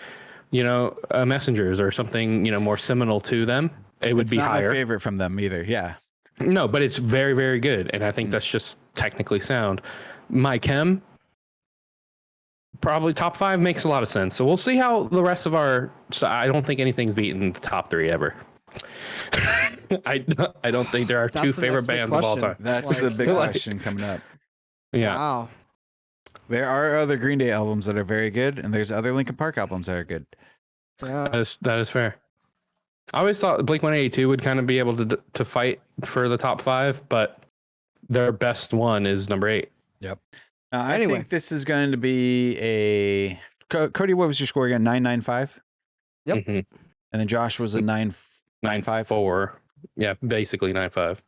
[SPEAKER 1] Messengers or something, more seminal to them, it would be higher.
[SPEAKER 5] Not my favorite from them either. Yeah.
[SPEAKER 1] No, but it's very, very good, and I think that's just technically sound. My Chem, probably top 5 makes a lot of sense. So we'll see how the rest of our. So I don't think anything's beaten the top 3 ever. I don't think there are 2 favorite bands of all time.
[SPEAKER 5] That's the big question coming up.
[SPEAKER 1] Yeah.
[SPEAKER 2] Wow.
[SPEAKER 5] There are other Green Day albums that are very good, and there's other Linkin Park albums that are good.
[SPEAKER 2] Yeah.
[SPEAKER 1] That is fair. I always thought Blink-182 would kind of be able to fight for the top 5, but their best one is number 8.
[SPEAKER 5] Yep. I think this is going to be a Cody. What was your score again? 995.
[SPEAKER 2] Yep.
[SPEAKER 1] Mm-hmm.
[SPEAKER 5] And then Josh was a 9.54.
[SPEAKER 1] Yeah, basically 9.5.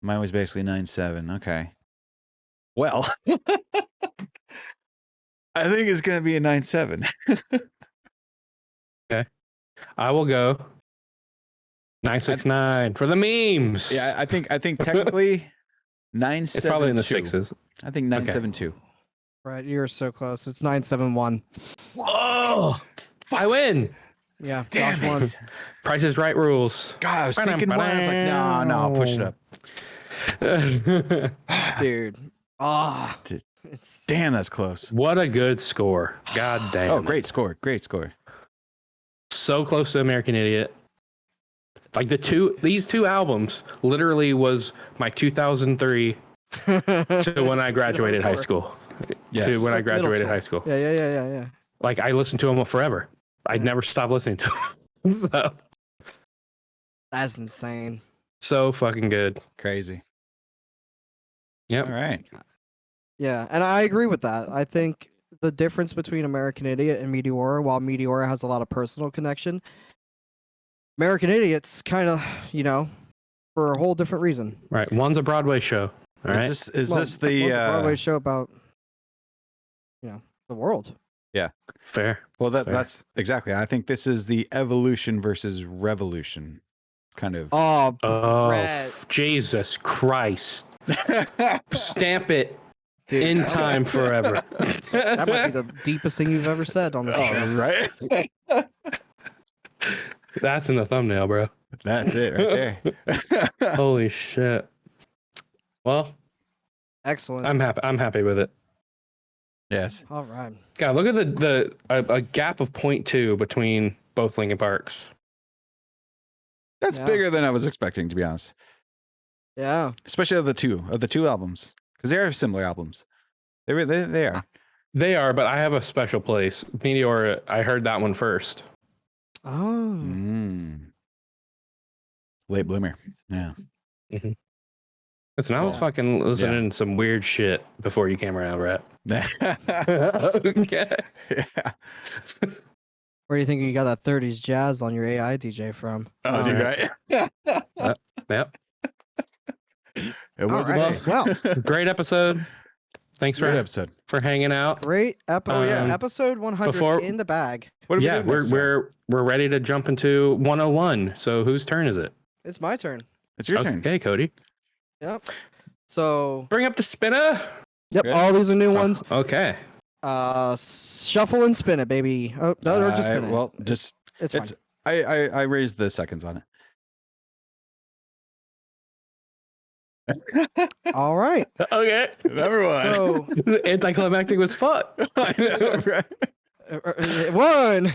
[SPEAKER 5] Mine was basically 9.7. Okay. Well, I think it's going to be a 9.7.
[SPEAKER 1] Okay. I will go 9.69 for the memes.
[SPEAKER 5] Yeah, I think technically 9.7.
[SPEAKER 1] It's probably in the 6s.
[SPEAKER 5] I think 9.72.
[SPEAKER 2] Right, you're so close. It's 9.71.
[SPEAKER 1] Oh, I win.
[SPEAKER 2] Yeah,
[SPEAKER 5] damn
[SPEAKER 2] Josh
[SPEAKER 5] it.
[SPEAKER 2] won.
[SPEAKER 5] Price is Right rules. God, I was thinking one. I was like, no, I'll push it up.
[SPEAKER 2] Dude. Ah.
[SPEAKER 5] Damn, that's close.
[SPEAKER 1] What a good score. God damn.
[SPEAKER 5] Oh, great score. Great score.
[SPEAKER 1] So close to American Idiot. Like these 2 albums literally was my 2003 to when I graduated high school.
[SPEAKER 5] Yes.
[SPEAKER 1] To when I graduated high school.
[SPEAKER 2] Yeah.
[SPEAKER 1] Like I listened to them forever. I'd never stop listening to them. So
[SPEAKER 2] that's insane.
[SPEAKER 1] So fucking good.
[SPEAKER 5] Crazy.
[SPEAKER 1] Yep.
[SPEAKER 5] All right.
[SPEAKER 2] Yeah, and I agree with that. I think the difference between American Idiot and Meteora, while Meteora has a lot of personal connection, American Idiot's kind of, for a whole different reason.
[SPEAKER 1] Right. One's a Broadway show. All right.
[SPEAKER 5] Is this the
[SPEAKER 2] Broadway show about, the world?
[SPEAKER 5] Yeah.
[SPEAKER 1] Fair.
[SPEAKER 5] Well, that's exactly. I think this is the evolution versus revolution kind of.
[SPEAKER 2] Oh,
[SPEAKER 1] Jesus Christ. Stamp it. Dude, in time forever.
[SPEAKER 2] That might be the deepest thing you've ever said on the show.
[SPEAKER 5] Right?
[SPEAKER 1] That's in the thumbnail, bro.
[SPEAKER 5] That's it right there.
[SPEAKER 1] Holy shit. Well,
[SPEAKER 2] excellent.
[SPEAKER 1] I'm happy with it.
[SPEAKER 5] Yes.
[SPEAKER 2] All right.
[SPEAKER 1] God, look at a gap of 0.2 between both Linkin Parks.
[SPEAKER 5] That's bigger than I was expecting, to be honest.
[SPEAKER 2] Yeah.
[SPEAKER 5] Especially of the two albums, because they are similar albums. They are.
[SPEAKER 1] They are, but I have a special place. Meteora, I heard that one first.
[SPEAKER 2] Oh.
[SPEAKER 5] Late bloomer. Yeah.
[SPEAKER 1] Mm-hmm. Listen, I was fucking listening to some weird shit before you came around, Rat. Okay.
[SPEAKER 5] Yeah.
[SPEAKER 2] Where do you think you got that 30s jazz on your AI DJ from?
[SPEAKER 5] Oh, dude, right.
[SPEAKER 1] Yep.
[SPEAKER 5] It
[SPEAKER 2] All right. Well,
[SPEAKER 1] Great episode. Thanks
[SPEAKER 5] Great episode.
[SPEAKER 1] for hanging out.
[SPEAKER 2] great episode. Episode 100 in the bag.
[SPEAKER 5] What
[SPEAKER 1] Yeah, we're ready to jump into 101. So whose turn is it?
[SPEAKER 2] It's my turn.
[SPEAKER 5] It's your turn.
[SPEAKER 1] Okay, Cody.
[SPEAKER 2] Yep. So
[SPEAKER 1] Bring up the spinner.
[SPEAKER 2] Yep, all these are new ones.
[SPEAKER 1] Okay.
[SPEAKER 2] Shuffle and spin it, baby. Oh no, just spin it.
[SPEAKER 5] Well, just
[SPEAKER 2] it's fine.
[SPEAKER 5] I raised the seconds on it.
[SPEAKER 2] All right.
[SPEAKER 1] Okay.
[SPEAKER 5] Number one.
[SPEAKER 2] So
[SPEAKER 1] anticlimactic was fuck.
[SPEAKER 2] one.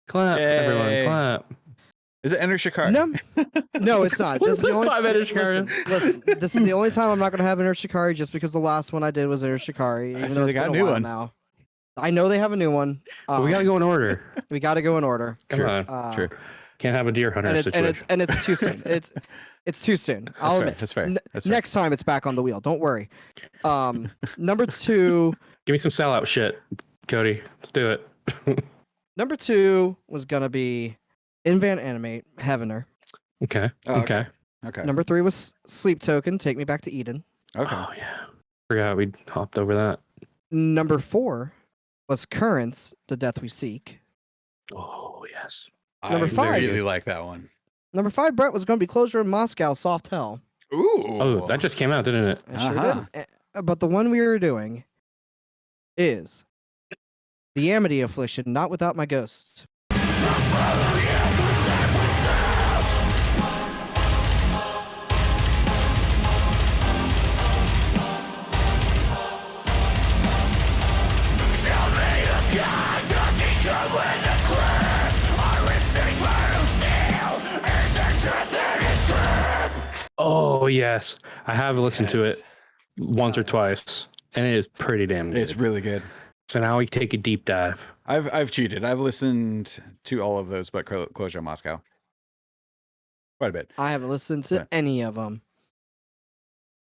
[SPEAKER 1] Clap, everyone. Clap.
[SPEAKER 5] Is it Enter Shikari?
[SPEAKER 2] No, it's not. This is the only
[SPEAKER 1] Five Enter Shikari.
[SPEAKER 2] Listen, this is the only time I'm not gonna have Enter Shikari, just because the last one I did was Enter Shikari. Even though
[SPEAKER 5] they
[SPEAKER 2] it's
[SPEAKER 5] got
[SPEAKER 2] been
[SPEAKER 5] a new
[SPEAKER 2] while
[SPEAKER 5] one
[SPEAKER 2] now. I know they have a new one.
[SPEAKER 1] But we gotta go in order.
[SPEAKER 2] We gotta go in order.
[SPEAKER 1] Come on.
[SPEAKER 5] True.
[SPEAKER 1] Can't have a deer hunter situation.
[SPEAKER 2] And it's too soon. It's too soon. I'll admit.
[SPEAKER 5] That's fair. That's fair.
[SPEAKER 2] Next time it's back on the wheel. Don't worry. Number 2.
[SPEAKER 1] Give me some sellout shit, Cody. Let's do it.
[SPEAKER 2] Number 2 was gonna be In Van Animate Heavener.
[SPEAKER 1] Okay. Okay.
[SPEAKER 2] Number 3 was Sleep Token, Take Me Back to Eden.
[SPEAKER 5] Okay.
[SPEAKER 1] Oh yeah. Forgot we hopped over that.
[SPEAKER 2] Number 4 was Currents, The Death We Seek.
[SPEAKER 1] Oh yes.
[SPEAKER 2] Number 5.
[SPEAKER 5] I really like that one.
[SPEAKER 2] Number 5, Brett, was going to be Closure in Moscow, Soft Hell.
[SPEAKER 5] Ooh.
[SPEAKER 1] Oh, that just came out, didn't it?
[SPEAKER 2] It sure did. But the one we were doing is The Amity Affliction, Not Without My Ghosts.
[SPEAKER 1] Oh yes, I have listened to it once or twice, and it is pretty damn good.
[SPEAKER 5] It's really good.
[SPEAKER 1] So now we take a deep dive.
[SPEAKER 5] I've cheated. I've listened to all of those, but Closure in Moscow. Quite a bit.
[SPEAKER 2] I haven't listened to any of them.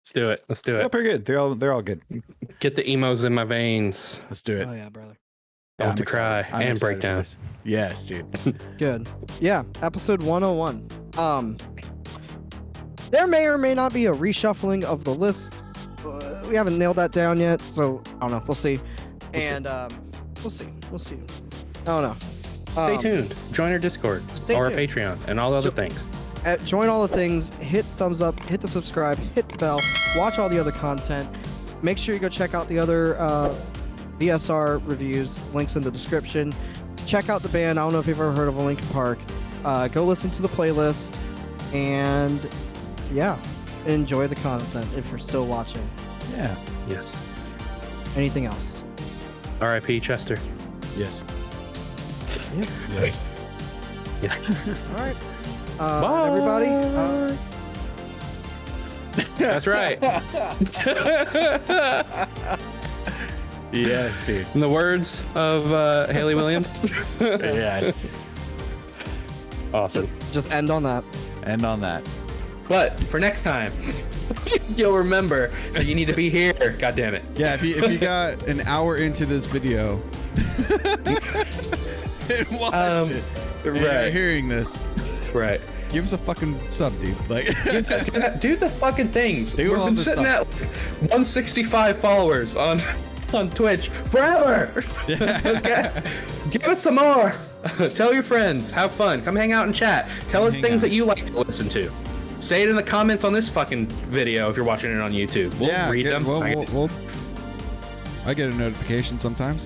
[SPEAKER 1] Let's do it. Let's do
[SPEAKER 5] They're
[SPEAKER 1] it.
[SPEAKER 5] pretty good. They're all good.
[SPEAKER 1] Get the emos in my veins.
[SPEAKER 5] Let's do it.
[SPEAKER 2] Oh yeah, brother.
[SPEAKER 1] I want to
[SPEAKER 5] I'm
[SPEAKER 1] cry
[SPEAKER 5] excited. I'm
[SPEAKER 1] and
[SPEAKER 5] excited
[SPEAKER 1] break
[SPEAKER 5] for
[SPEAKER 1] down.
[SPEAKER 5] this. Yes, dude.
[SPEAKER 2] Good. Yeah, episode 101. There may or may not be a reshuffling of the list. We haven't nailed that down yet, so I don't know. We'll see. We'll see. I don't know.
[SPEAKER 1] Stay tuned. Join our Discord or our Patreon and all the other things.
[SPEAKER 2] Join all the things. Hit thumbs up. Hit the subscribe. Hit the bell. Watch all the other content. Make sure you go check out the other BSR reviews. Links in the description. Check out the band. I don't know if you've ever heard of a Linkin Park. Go listen to the playlist. And yeah, enjoy the content if you're still watching.
[SPEAKER 5] Yeah.
[SPEAKER 1] Yes.
[SPEAKER 2] Anything else?
[SPEAKER 1] R.I.P. Chester.
[SPEAKER 5] Yes.
[SPEAKER 2] Yeah.
[SPEAKER 5] Yes.
[SPEAKER 1] Yes.
[SPEAKER 2] All right. Everybody.
[SPEAKER 1] That's right.
[SPEAKER 5] Yes, dude.
[SPEAKER 1] In the words of Haley Williams.
[SPEAKER 5] Yes.
[SPEAKER 1] Awesome.
[SPEAKER 2] Just end on that.
[SPEAKER 5] End on that.
[SPEAKER 1] But for next time, you'll remember that you need to be here. God damn it.
[SPEAKER 5] Yeah, if you got an hour into this video and watched it, and you're hearing this,
[SPEAKER 1] right?
[SPEAKER 5] Give us a fucking sub, dude. Like,
[SPEAKER 1] do the fucking things.
[SPEAKER 5] Do
[SPEAKER 1] We've
[SPEAKER 5] all
[SPEAKER 1] been
[SPEAKER 5] this
[SPEAKER 1] sitting
[SPEAKER 5] stuff.
[SPEAKER 1] at 165 followers on Twitch forever. Okay, give us some more. Tell your friends. Have fun. Come hang out and chat. Tell us things that you like to listen to. Say it in the comments on this fucking video if you're watching it on YouTube. We'll read them.
[SPEAKER 5] I get a notification sometimes.